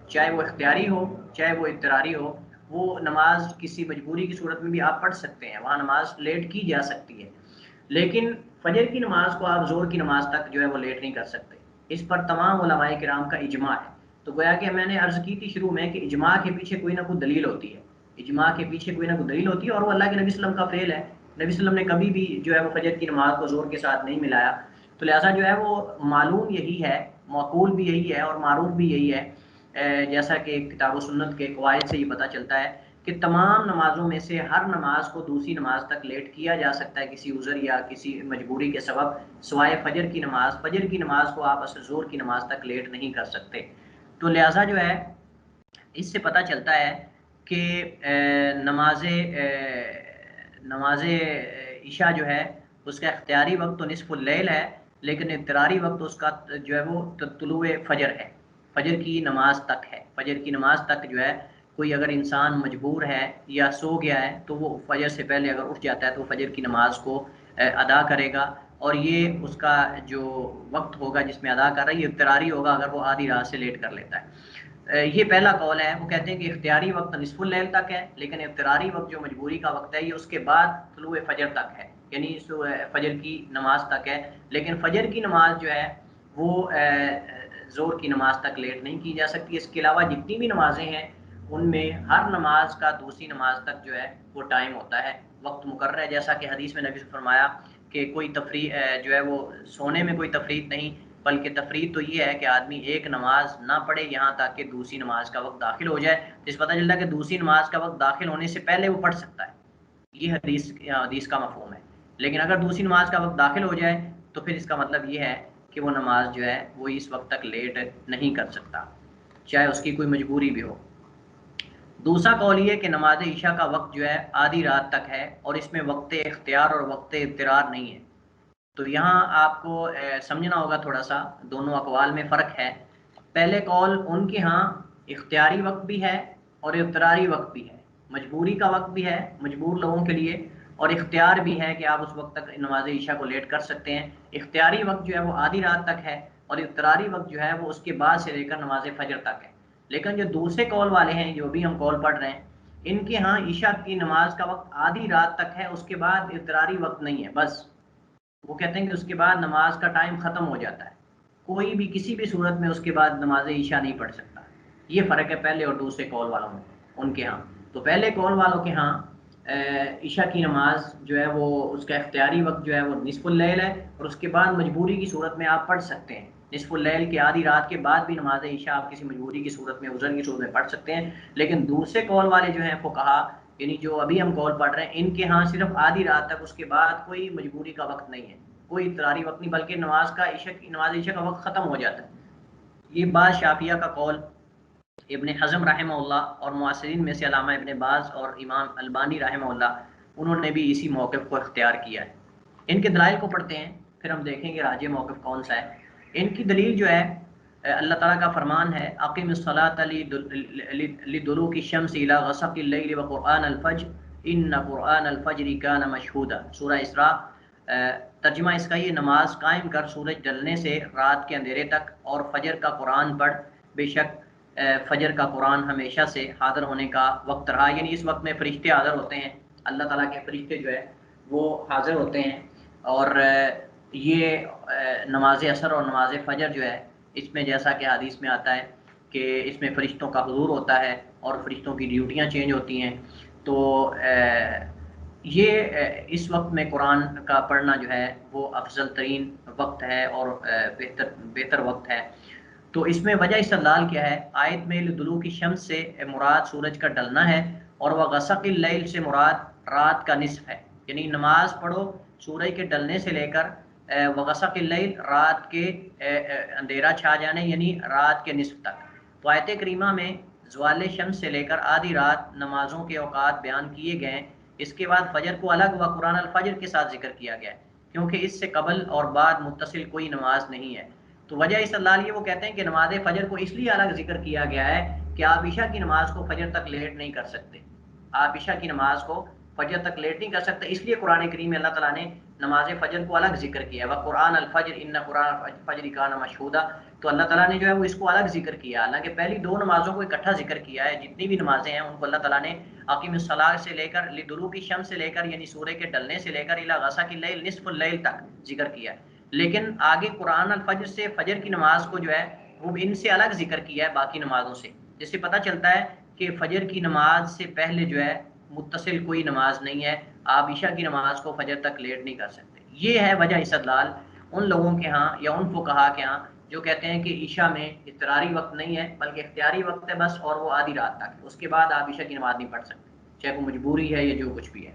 چاہے وہ اختیاری ہو چاہے وہ اضطراری ہو، وہ نماز کسی مجبوری کی صورت میں بھی آپ پڑھ سکتے ہیں، وہاں نماز لیٹ کی جا سکتی ہے، لیکن فجر کی نماز کو آپ ظہر کی نماز تک جو ہے وہ لیٹ نہیں کر سکتے۔ اس پر تمام علماء کرام کا اجماع ہے۔ تو گویا کہ میں نے عرض کی تھی شروع میں کہ اجماع کے پیچھے کوئی نہ کوئی دلیل ہوتی ہے، اجماع کے پیچھے کوئی نہ کوئی دلیل ہوتی ہے، اور وہ اللہ کے نبی صلی اللہ علیہ وسلم کا فعل ہے۔ نبی صلی اللہ علیہ وسلم نے کبھی بھی جو ہے وہ فجر کی نماز کو ظہر کے ساتھ نہیں ملایا، تو لہٰذا جو ہے وہ معلوم یہی ہے، معقول بھی یہی ہے اور معروف بھی یہی ہے، جیسا کہ کتاب و سنت کے قواعد سے یہ پتہ چلتا ہے کہ تمام نمازوں میں سے ہر نماز کو دوسری نماز تک لیٹ کیا جا سکتا ہے کسی عذر یا کسی مجبوری کے سبب، سوائے فجر کی نماز۔ فجر کی نماز کو آپ اصل ظہر کی نماز تک لیٹ نہیں کر سکتے۔ تو لہٰذا جو ہے اس سے پتہ چلتا ہے کہ نماز عشاء جو ہے اس کا اختیاری وقت تو نصف اللیل ہے، لیکن اضطراری وقت اس کا جو ہے وہ طلوع فجر ہے، فجر کی نماز تک ہے۔ فجر کی نماز تک جو ہے کوئی اگر انسان مجبور ہے یا سو گیا ہے تو وہ فجر سے پہلے اگر اٹھ جاتا ہے تو فجر کی نماز کو ادا کرے گا، اور یہ اس کا جو وقت ہوگا جس میں ادا کر رہا ہے یہ اضطراری ہوگا اگر وہ آدھی رات سے لیٹ کر لیتا ہے۔ یہ پہلا قول ہے، وہ کہتے ہیں کہ اختیاری وقت نصف اللیل تک ہے، لیکن اضطراری وقت جو مجبوری کا وقت ہے یہ اس کے بعد طلوع فجر تک ہے، یعنی فجر کی نماز تک ہے، لیکن فجر کی نماز جو ہے وہ ظہر کی نماز تک لیٹ نہیں کی جا سکتی۔ اس کے علاوہ جتنی بھی نمازیں ہیں ان میں ہر نماز کا دوسری نماز تک جو ہے وہ ٹائم ہوتا ہے، وقت مقرر ہے، جیسا کہ حدیث میں نبی نے فرمایا کہ کوئی تفریح جو ہے وہ سونے میں کوئی تفریح نہیں، بلکہ تفریح تو یہ ہے کہ آدمی ایک نماز نہ پڑھے یہاں تک کہ دوسری نماز کا وقت داخل ہو جائے، جس پتہ چلتا ہے کہ دوسری نماز کا وقت داخل ہونے سے پہلے وہ پڑھ سکتا ہے، یہ حدیث کا مفہوم ہے۔ لیکن اگر دوسری نماز کا وقت داخل ہو جائے تو پھر اس کا مطلب یہ ہے کہ وہ نماز جو ہے وہ اس وقت تک لیٹ نہیں کر سکتا، چاہے اس کی کوئی مجبوری بھی ہو۔ دوسرا قول یہ کہ نماز عشاء کا وقت جو ہے آدھی رات تک ہے اور اس میں وقت اختیار اور وقت اضطرار نہیں ہے۔ تو یہاں آپ کو سمجھنا ہوگا تھوڑا سا، دونوں اقوال میں فرق ہے۔ پہلے قول ان کے ہاں اختیاری وقت بھی ہے اور اضطراری وقت بھی ہے، مجبوری کا وقت بھی ہے مجبور لوگوں کے لیے، اور اختیار بھی ہے کہ آپ اس وقت تک نماز عشاء کو لیٹ کر سکتے ہیں۔ اختیاری وقت جو ہے وہ آدھی رات تک ہے اور اضطراری وقت جو ہے وہ اس کے بعد سے لے کر نماز فجر تک ہے۔ لیکن جو دوسرے قول والے ہیں جو بھی ہم قول پڑھ رہے ہیں، ان کے ہاں عشاء کی نماز کا وقت آدھی رات تک ہے، اس کے بعد اضطراری وقت نہیں ہے، بس وہ کہتے ہیں کہ اس کے بعد نماز کا ٹائم ختم ہو جاتا ہے، کوئی بھی کسی بھی صورت میں اس کے بعد نماز عشاء نہیں پڑھ سکتا۔ یہ فرق ہے پہلے اور دوسرے قول والوں میں، ان کے ہاں۔ تو پہلے قول والوں کے ہاں عشاء کی نماز جو ہے وہ اس کا اختیاری وقت جو ہے وہ نصف اللیل ہے، اور اس کے بعد مجبوری کی صورت میں آپ پڑھ سکتے ہیں، نصف اللیل کے آدھی رات کے بعد بھی نماز عشاء آپ کسی مجبوری کی صورت میں عذر کی صورت میں پڑھ سکتے ہیں۔ لیکن دوسرے قول والے جو ہیں فقہا، یعنی جو ابھی ہم قول پڑھ رہے ہیں، ان کے ہاں صرف آدھی رات تک، اس کے بعد کوئی مجبوری کا وقت نہیں ہے، کوئی اضطراری وقت نہیں، بلکہ نماز عشاء کا وقت ختم ہو جاتا ہے۔ یہ بعض شافعیہ کا قول، ابن حزم رحمہ اللہ اور معاصرین میں سے علامہ ابن باز اور امام البانی رحمہ اللہ، انہوں نے بھی اسی موقف کو اختیار کیا ہے۔ ان کے دلائل کو پڑھتے ہیں پھر ہم دیکھیں گے راجح موقف کون سا ہے۔ ان کی دلیل جو ہے اللہ تعالیٰ کا فرمان ہے اقیم الصلاۃ لدلوک الشمس الی غسق اللیل وقرآن الفجر ان قرآن الفجر کان مشہودا، سورہ اسراء۔ ترجمہ اس کا یہ، نماز قائم کر سورج ڈلنے سے رات کے اندھیرے تک، اور فجر کا قرآن پڑھ، بے شک فجر کا قرآن ہمیشہ سے حاضر ہونے کا وقت رہا، یعنی اس وقت میں فرشتے حاضر ہوتے ہیں، اللہ تعالیٰ کے فرشتے جو ہے وہ حاضر ہوتے ہیں، اور یہ نماز عصر اور نماز فجر جو ہے اس میں جیسا کہ حدیث میں آتا ہے کہ اس میں فرشتوں کا حضور ہوتا ہے اور فرشتوں کی ڈیوٹیاں چینج ہوتی ہیں. تو یہ اس وقت میں قرآن کا پڑھنا جو ہے وہ افضل ترین وقت ہے اور بہتر وقت ہے. تو اس میں وجہ استدلال کیا ہے؟ آیت میں لدلوک کی شمس سے مراد سورج کا ڈلنا ہے اور وہ غسق اللیل سے مراد رات کا نصف ہے. یعنی نماز پڑھو سورج کے ڈلنے سے لے کر وغسق اللیل رات کے اندھیرا چھا جانے یعنی رات کے نصف تک. تو آیت کریمہ میں زوال شمس سے لے کر آدھی رات نمازوں کے اوقات بیان کیے گئے. اس کے بعد فجر کو الگ و قرآن الفجر کے ساتھ ذکر کیا گیا کیونکہ اس سے قبل اور بعد متصل کوئی نماز نہیں ہے. تو وجہ استدلال یہ وہ کہتے ہیں کہ نماز فجر کو اس لیے الگ ذکر کیا گیا ہے کہ آپ عشاء کی نماز کو فجر تک لیٹ نہیں کر سکتے. آپ عشاء کی نماز کو فجر تک لیٹ نہیں کر سکتے، اس لیے قرآن کریم میں اللہ تعالیٰ نے نماز فجر کو الگ ذکر کیا ہے. وقرآن الفجر ان قرآن الفجر کان مشہودا. تو اللہ تعالیٰ نے جو ہے وہ اس کو الگ ذکر کیا، حالانکہ پہلی دو نمازوں کو اکٹھا ذکر کیا ہے. جتنی بھی نمازیں ہیں ان کو اللہ تعالیٰ نے اقیم الصلاۃ سے لے کر لدلوک الشمس سے لے کر یعنی سورج کے ڈلنے سے لے کر الی غسق اللیل نصف اللیل تک ذکر کیا ہے. لیکن آگے قرآن الفجر سے فجر کی نماز کو جو ہے وہ ان سے الگ ذکر کیا ہے باقی نمازوں سے، جس سے پتہ چلتا ہے کہ فجر کی نماز سے پہلے جو ہے متصل کوئی نماز نہیں ہے. آپ عشاء کی نماز کو فجر تک لیٹ نہیں کر سکتے. یہ ہے وجہ استدلال ان لوگوں کے ہاں یا ان فقہا کے ہاں جو کہتے ہیں کہ عشاء میں اضطراری وقت نہیں ہے بلکہ اختیاری وقت ہے بس، اور وہ آدھی رات تک ہے. اس کے بعد آپ عشاء کی نماز نہیں پڑھ سکتے چاہے وہ مجبوری ہے یا جو کچھ بھی ہے.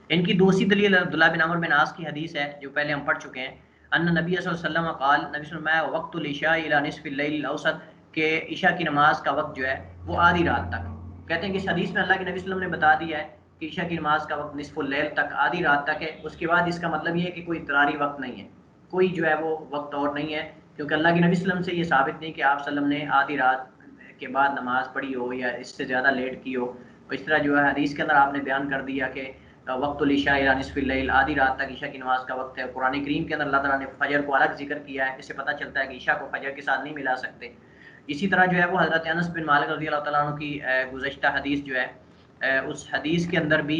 ان کی دوسری دلیل عبداللہ بن عمر بن عاص کی حدیث ہے جو پہلے ہم پڑھ چکے ہیں. ان نبی صلی اللہ علیہ وسلم قال، نبی صلی اللہ علیہ وسلم وقت العشاء الى نصف اللیل الاوسط، کہ عشاء کی نماز کا وقت جو ہے وہ آدھی رات تک. کہتے ہیں کہ اس حدیث میں اللہ کے نبی صلی اللہ علیہ وسلم نے بتا دیا ہے کہ عشاء کی نماز کا وقت نصف اللیل تک آدھی رات تک ہے. اس کے بعد اس کا مطلب یہ ہے کہ کوئی اضطراری وقت نہیں ہے، کوئی جو ہے وہ وقت اور نہیں ہے، کیونکہ اللہ کے نبی صلی اللہ علیہ وسلم سے یہ ثابت نہیں کہ آپ صلی اللہ علیہ وسلم نے آدھی رات کے بعد نماز پڑھی ہو یا اس سے زیادہ لیٹ کی ہو. اس طرح جو ہے حدیث کے اندر آپ نے بیان کر دیا کہ وقت العشاء الى نصف اللیل، آدھی رات تک عشاء کی نماز کا وقت ہے. قرآن کریم کے اندر اللہ تعالیٰ نے فجر کو الگ ذکر کیا ہے، اس سے پتہ چلتا ہے کہ عشاء کو فجر کے ساتھ نہیں ملا سکتے. اسی طرح جو ہے وہ حضرت انس بن مالک رضی اللہ تعالیٰ عنہ کی گزشتہ حدیث جو ہے اس حدیث کے اندر بھی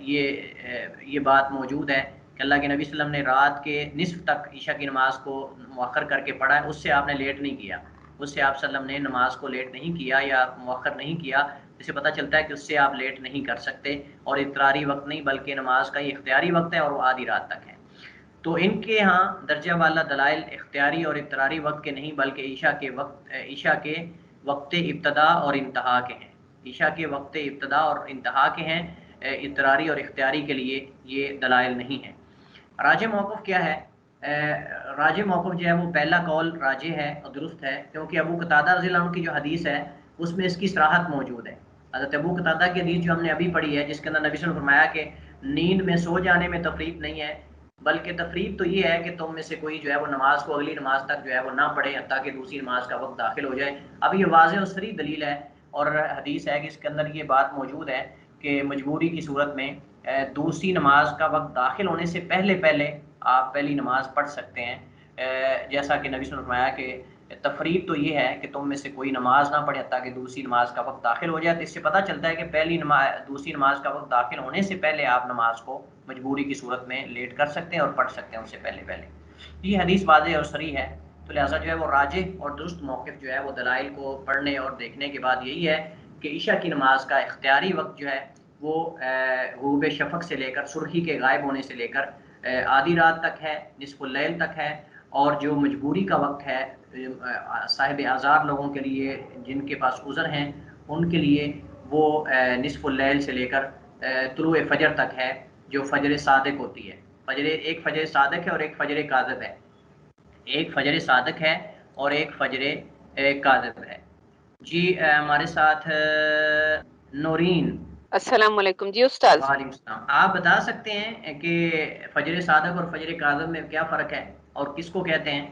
یہ بات موجود ہے کہ اللہ کے نبی صلی اللہ علیہ وسلم نے رات کے نصف تک عشاء کی نماز کو مؤخر کر کے پڑھا ہے. اس سے آپ نے لیٹ نہیں کیا، اس سے آپ صلی اللہ علیہ وسلم نے نماز کو لیٹ نہیں کیا یا مؤخر نہیں کیا. اس سے پتہ چلتا ہے کہ اس سے آپ لیٹ نہیں کر سکتے اور اضطراری وقت نہیں بلکہ نماز کا یہ اختیاری وقت ہے اور وہ آدھی رات تک ہے. تو ان کے ہاں درجہ والا دلائل اختیاری اور اضطراری وقت کے نہیں بلکہ عشاء کے وقت ابتدا اور انتہا کے ہیں. عشاء کے وقت ابتدا اور انتہا کے ہیں، اضطراری اور اختیاری کے لیے یہ دلائل نہیں ہیں. راجح موقف کیا ہے؟ راجح موقف جو ہے وہ پہلا قول راجح ہے اور درست ہے، کیونکہ ابو قتادہ رضی اللہ عنہ کی جو حدیث ہے اس میں اس کی صراحت موجود ہے. حضرت ابو قتادہ کی حدیث جو ہم نے ابھی پڑھی ہے جس کے اندر نبی صلی اللہ علیہ وسلم نے فرمایا کہ نیند میں سو جانے میں تفریط نہیں ہے، بلکہ تفریط تو یہ ہے کہ تم میں سے کوئی جو ہے وہ نماز کو اگلی نماز تک جو ہے وہ نہ پڑھے حتیٰ کہ دوسری نماز کا وقت داخل ہو جائے. اب یہ واضح اور صریح دلیل ہے اور حدیث ہے کہ اس کے اندر یہ بات موجود ہے کہ مجبوری کی صورت میں دوسری نماز کا وقت داخل ہونے سے پہلے آپ پہلی نماز پڑھ سکتے ہیں. جیسا کہ نبی صلی اللہ علیہ وسلم نے فرمایا کہ تفریق تو یہ ہے کہ تم میں سے کوئی نماز نہ پڑھے حتیٰ کہ دوسری نماز کا وقت داخل ہو جائے. تو اس سے پتہ چلتا ہے کہ دوسری نماز کا وقت داخل ہونے سے پہلے آپ نماز کو مجبوری کی صورت میں لیٹ کر سکتے ہیں اور پڑھ سکتے ہیں اس سے پہلے. یہ حدیث واضح اور صریح ہے، تو لہٰذا جو ہے وہ راجح اور درست موقف جو ہے وہ دلائل کو پڑھنے اور دیکھنے کے بعد یہی ہے کہ عشاء کی نماز کا اختیاری وقت جو ہے وہ غروب شفق سے لے کر سرخی کے غائب ہونے سے لے کر آدھی رات تک ہے، نصف اللیل تک ہے. اور جو مجبوری کا وقت ہے صاحب اعذار لوگوں کے لیے جن کے پاس عذر ہیں ان کے لیے وہ نصف اللیل سے لے کر طلوع فجر تک ہے جو فجر صادق ہوتی ہے. ایک فجر صادق ہے اور ایک فجر کاذب ہے. ایک فجر صادق ہے اور ایک فجر کاذب ہے. جی ہمارے ساتھ نورین. السلام علیکم. جی استاذ. وعلیکم السلام. آپ بتا سکتے ہیں کہ فجر صادق اور فجر کاذب میں کیا فرق ہے اور کس کو کہتے ہیں؟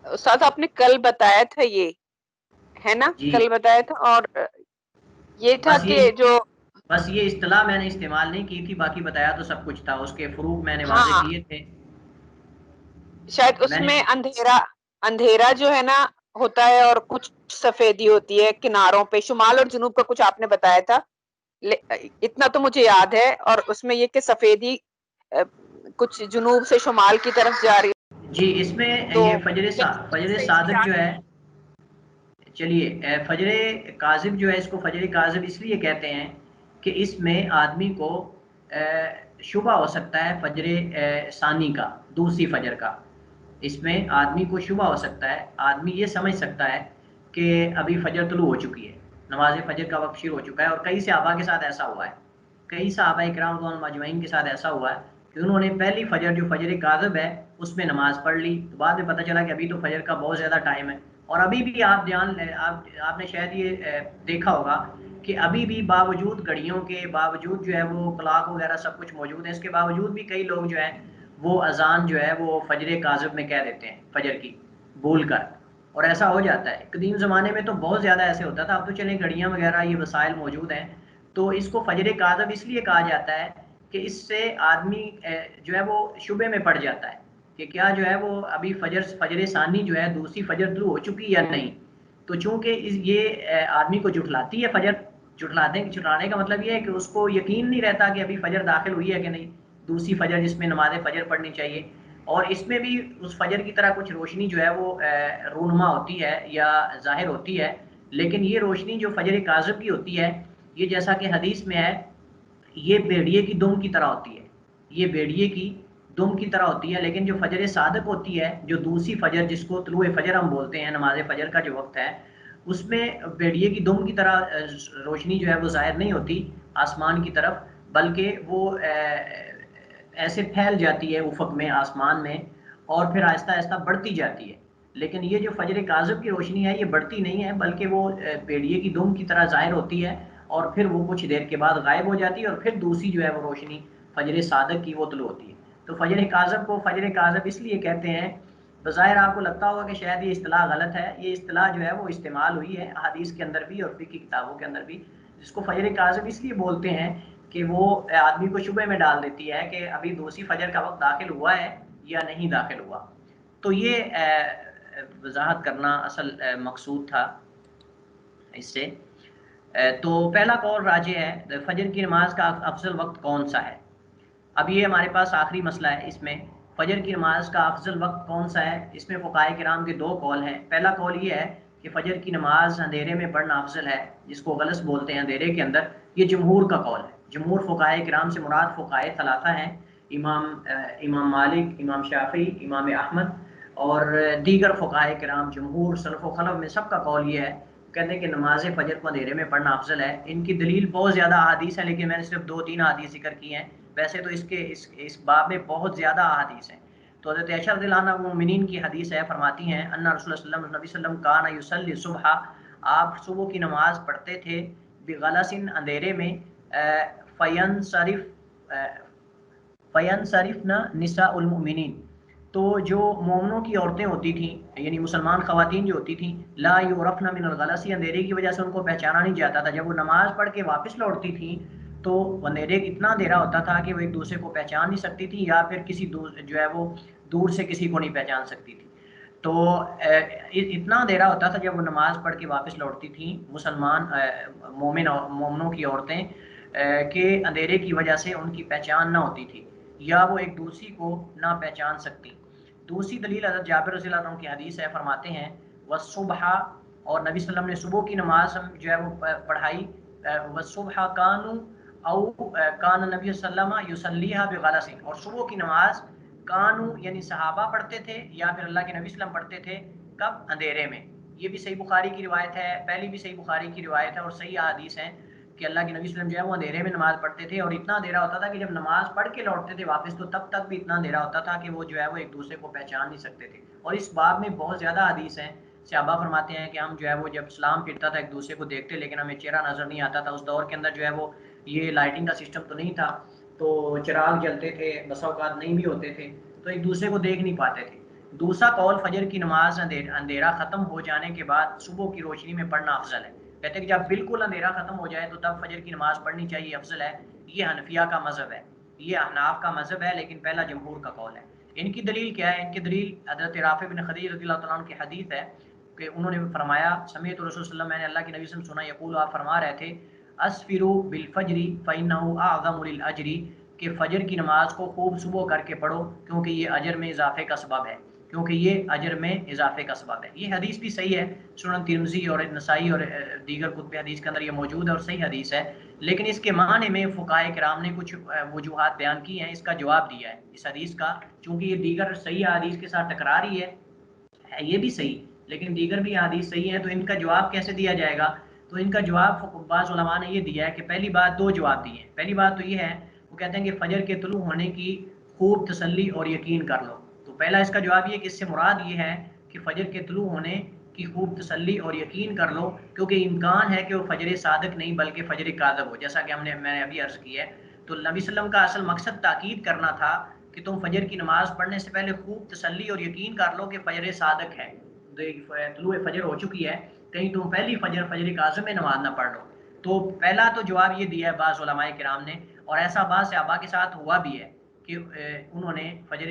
استاذ آپ نے کل بتایا تھا، یہ ہے نا، جی کل بتایا تھا، اور یہ تھا کہ جو بس یہ اصطلاح میں نے استعمال نہیں کی تھی، باقی بتایا تو سب کچھ تھا. اس کے فروق میں نے واضح ہاں کیے تھے. شاید اس میں اندھیرا جو ہے نا ہوتا ہے اور کچھ سفیدی ہوتی ہے کناروں پہ، شمال اور جنوب کا کچھ آپ نے بتایا تھا اتنا تو مجھے یاد ہے. اور اس میں یہ کہ سفیدی کچھ جنوب سے شمال کی طرف جا رہی ہے. جی اس میں تو یہ فجر صادق جو ہے چلیے فجر کاذب جو ہے اس کو فجر کاذب اس لیے کہتے ہیں کہ اس میں آدمی کو شبہ ہو سکتا ہے فجر ثانی کا، دوسری فجر کا، اس میں آدمی کو شبہ ہو سکتا ہے، آدمی یہ سمجھ سکتا ہے کہ ابھی فجر طلوع ہو چکی ہے، نماز فجر کا وقت شروع ہو چکا ہے، اور کئی صحابہ کے ساتھ ایسا ہوا ہے، کئی صحابہ اکرام رضوان اللہ مجمعین کے ساتھ ایسا ہوا ہے کہ انہوں نے پہلی فجر جو فجر کاذب ہے اس میں نماز پڑھ لی، تو بعد میں پتہ چلا کہ ابھی تو فجر کا بہت زیادہ ٹائم ہے، اور ابھی بھی آپ آپ نے شاید یہ دیکھا ہوگا کہ ابھی بھی باوجود گھڑیوں کے باوجود جو ہے وہ کلاک وغیرہ سب کچھ موجود ہے، اس کے باوجود بھی کئی لوگ جو ہے وہ اذان جو ہے وہ فجر کاذب میں کہہ دیتے ہیں، فجر کی بھول کر، اور ایسا ہو جاتا ہے۔ قدیم زمانے میں تو بہت زیادہ ایسے ہوتا تھا، اب تو چلیں گھڑیاں وغیرہ یہ وسائل موجود ہیں، تو اس کو فجر کاذب اس لیے کہا جاتا ہے کہ اس سے آدمی جو ہے وہ شبے میں پڑ جاتا ہے کہ کیا جو ہے وہ ابھی فجر ثانی جو ہے دوسری فجر طلوع ہو چکی یا نہیں، تو چونکہ یہ آدمی کو جھٹلاتی ہے فجر، جھٹلانے کا مطلب یہ ہے کہ اس کو یقین نہیں رہتا کہ ابھی فجر داخل ہوئی ہے کہ نہیں، دوسری فجر جس میں نماز فجر پڑھنی چاہیے، اور اس میں بھی اس فجر کی طرح کچھ روشنی جو ہے وہ رونما ہوتی ہے یا ظاہر ہوتی ہے، لیکن یہ روشنی جو فجر کاذب کی ہوتی ہے یہ جیسا کہ حدیث میں ہے یہ بیڑیے کی دم کی طرح ہوتی ہے، یہ بیڑیے کی دم کی طرح ہوتی ہے، لیکن جو فجر صادق ہوتی ہے جو دوسری فجر جس کو طلوع فجر ہم بولتے ہیں، نماز فجر کا جو وقت ہے اس میں بیڑیے کی دم کی طرح روشنی جو ہے وہ ظاہر نہیں ہوتی آسمان کی طرف، بلکہ وہ ایسے پھیل جاتی ہے افق میں آسمان میں اور پھر آہستہ آہستہ بڑھتی جاتی ہے، لیکن یہ جو فجر کاذب کی روشنی ہے یہ بڑھتی نہیں ہے بلکہ وہ بیڑیے کی دم کی طرح ظاہر ہوتی ہے اور پھر وہ کچھ دیر کے بعد غائب ہو جاتی ہے، اور پھر دوسری جو ہے وہ روشنی فجر صادق کی وہ طلوع ہوتی ہے۔ تو فجر کاذب کو فجر کاذب اس لیے کہتے ہیں، بظاہر آپ کو لگتا ہوگا کہ شاید یہ اصطلاح غلط ہے، یہ اصطلاح جو ہے وہ استعمال ہوئی ہے احادیث کے اندر بھی اور فقہ کتابوں کے اندر بھی، جس کو فجر کاذب اس لیے بولتے ہیں کہ وہ آدمی کو شبہ میں ڈال دیتی ہے کہ ابھی دوسری فجر کا وقت داخل ہوا ہے یا نہیں داخل ہوا۔ تو یہ وضاحت کرنا اصل مقصود تھا اس سے۔ تو پہلا قول راجح ہے، فجر کی نماز کا افضل وقت کون سا ہے؟ اب یہ ہمارے پاس آخری مسئلہ ہے، اس میں فجر کی نماز کا افضل وقت کون سا ہے، اس میں فقہائے کرام کے دو قول ہیں۔ پہلا قول یہ ہے کہ فجر کی نماز اندھیرے میں پڑھنا افضل ہے، جس کو غلس بولتے ہیں اندھیرے کے اندر، یہ جمہور کا قول ہے۔ جمہور فقہائے کرام سے مراد فقہائے ثلاثہ ہیں، امام مالک، امام شافعی، امام احمد اور دیگر فقہائے کرام، جمہور سلف و خلف میں سب کا قول یہ ہے، کہتے ہیں کہ نماز فجر کو اندھیرے میں پڑھنا افضل ہے۔ ان کی دلیل بہت زیادہ احادیث ہیں، لیکن میں نے صرف 2-3 احادیث ذکر کی ہیں، ویسے تو اس باب میں بہت زیادہ احادیث ہیں۔ تو حضرت عائشہ رضی اللہ عنہ مومنین کی حدیث ہے، فرماتی ہیں ان رسول اللہ صلی اللہ علیہ وسلم کان یصلی صبح، آپ صبح کی نماز پڑھتے تھے، بغلس اندھیرے میں، فینصرفنا نساء المؤمنین، تو جو مومنوں کی عورتیں ہوتی تھیں یعنی مسلمان خواتین جو ہوتی تھیں، لا یعرفن من الغلس، اندھیرے کی وجہ سے ان کو پہچانا نہیں جاتا تھا، جب وہ نماز پڑھ کے واپس لوٹتی تھیں تو اندھیرے اتنا اندھیرا ہوتا تھا کہ وہ ایک دوسرے کو پہچان نہیں سکتی تھی، یا پھر کسی جو ہے وہ دور سے کسی کو نہیں پہچان سکتی تھی۔ تو اتنا اندھیرا ہوتا تھا جب وہ نماز پڑھ کے واپس لوٹتی تھیں مسلمان مومنوں کی عورتیں، کہ اندھیرے کی وجہ سے ان کی پہچان نہ ہوتی تھی یا وہ ایک دوسری کو نہ پہچان سکتی۔ دوسری دلیل حضرت جابر رضی اللہ عنہ کی حدیث ہے، فرماتے ہیں والصبح، اور نبی صلی اللہ علیہ وسلم نے صبح کی نماز جو ہے وہ پڑھائی، والصبح کانوا او کان نبی صلی اللہ علیہ وسلم یصلیھا بغلس، اور صبح کی نماز کانو یعنی صحابہ پڑھتے تھے یا پھر اللہ کے نبی صلی اللہ علیہ وسلم پڑھتے تھے، کب؟ اندھیرے میں۔ یہ بھی صحیح بخاری کی روایت ہے، پہلی بھی صحیح بخاری کی روایت ہے اور صحیح احادیث ہیں کہ اللہ کے نبی صلی اللہ علیہ وسلم جو ہے وہ اندھیرے میں نماز پڑھتے تھے، اور اتنا اندھیرا ہوتا تھا کہ جب نماز پڑھ کے لوٹتے تھے واپس تو تب تک بھی اتنا اندھیرا ہوتا تھا کہ وہ جو ہے وہ ایک دوسرے کو پہچان نہیں سکتے تھے۔ اور اس باب میں بہت زیادہ حدیث ہیں، صحابہ فرماتے ہیں کہ ہم جو ہے وہ جب سلام پھرتا تھا ایک دوسرے کو دیکھتے لیکن ہمیں چہرہ نظر نہیں آتا تھا، اس دور کے اندر جو ہے وہ یہ لائٹنگ کا سسٹم تو نہیں تھا، تو چراغ جلتے تھے، بسا اوقات نہیں بھی ہوتے تھے، تو ایک دوسرے کو دیکھ نہیں پاتے تھے۔ دوسرا قول فجر کی نماز اندھیرا ختم ہو جانے کے بعد صبح کی روشنی میں پڑھنا افضل ہے، کہتے ہیں کہ جب بالکل اندھیرا ختم ہو جائے تو تب فجر کی نماز پڑھنی چاہیے، افضل ہے۔ یہ حنفیہ کا مذہب ہے، یہ احناف کا مذہب ہے، لیکن پہلا جمہور کا قول ہے۔ ان کی دلیل کیا ہے؟ ان کی دلیل حضرت رافع بن خدیج رضی اللہ تعالیٰ عنہ کی حدیث ہے کہ انہوں نے فرمایا سمیعت رسول صلی اللہ علیہ وسلم، میں نے اللہ کے نبی صلی اللہ علیہ وسلم سنا، یقول، آپ فرما رہے تھے، اسفروا بالفجر فانه اعظم للاجر، کہ فجر کی نماز کو خوب صبح کر کے پڑھو کیونکہ یہ اجر میں اضافے کا سبب ہے، کیونکہ یہ اجر میں اضافے کا سبب ہے۔ یہ حدیث بھی صحیح ہے، سنن ترمذی اور نسائی اور دیگر کتب حدیث کے اندر یہ موجود ہے اور صحیح حدیث ہے، لیکن اس کے معنی میں فقہائے کرام نے کچھ وجوہات بیان کی ہیں، اس کا جواب دیا ہے اس حدیث کا، چونکہ یہ دیگر صحیح حدیث کے ساتھ ٹکراری ہے یہ بھی صحیح، لیکن دیگر بھی حدیث صحیح ہیں، تو ان کا جواب کیسے دیا جائے گا؟ تو ان کا جواب بعض علماء نے یہ دیا ہے کہ پہلی بات، دو جواب دیے ہیں۔ پہلی بات تو یہ ہے، وہ کہتے ہیں کہ فجر کے طلوع ہونے کی خوب تسلی اور یقین کر لو۔ تو پہلا اس کا جواب یہ کہ اس سے مراد یہ ہے کہ فجر کے طلوع ہونے کی خوب تسلی اور یقین کر لو، کیونکہ امکان ہے کہ وہ فجر صادق نہیں بلکہ فجر کاذب ہو، جیسا کہ میں نے ابھی عرض کی ہے۔ تو نبی صلی اللہ علیہ وسلم کا اصل مقصد تاکید کرنا تھا کہ تم فجر کی نماز پڑھنے سے پہلے خوب تسلی اور یقین کر لو کہ فجر صادق ہے، طلوع فجر ہو چکی ہے، کہیں تم پہلی فجر کاذب میں نماز نہ پڑھ لو۔ تو پہلا تو جواب یہ دیا ہے بعض علماء کرام نے، اور ایسا بعض صحابہ کے ساتھ ہوا بھی ہے کہ انہوں نے فجر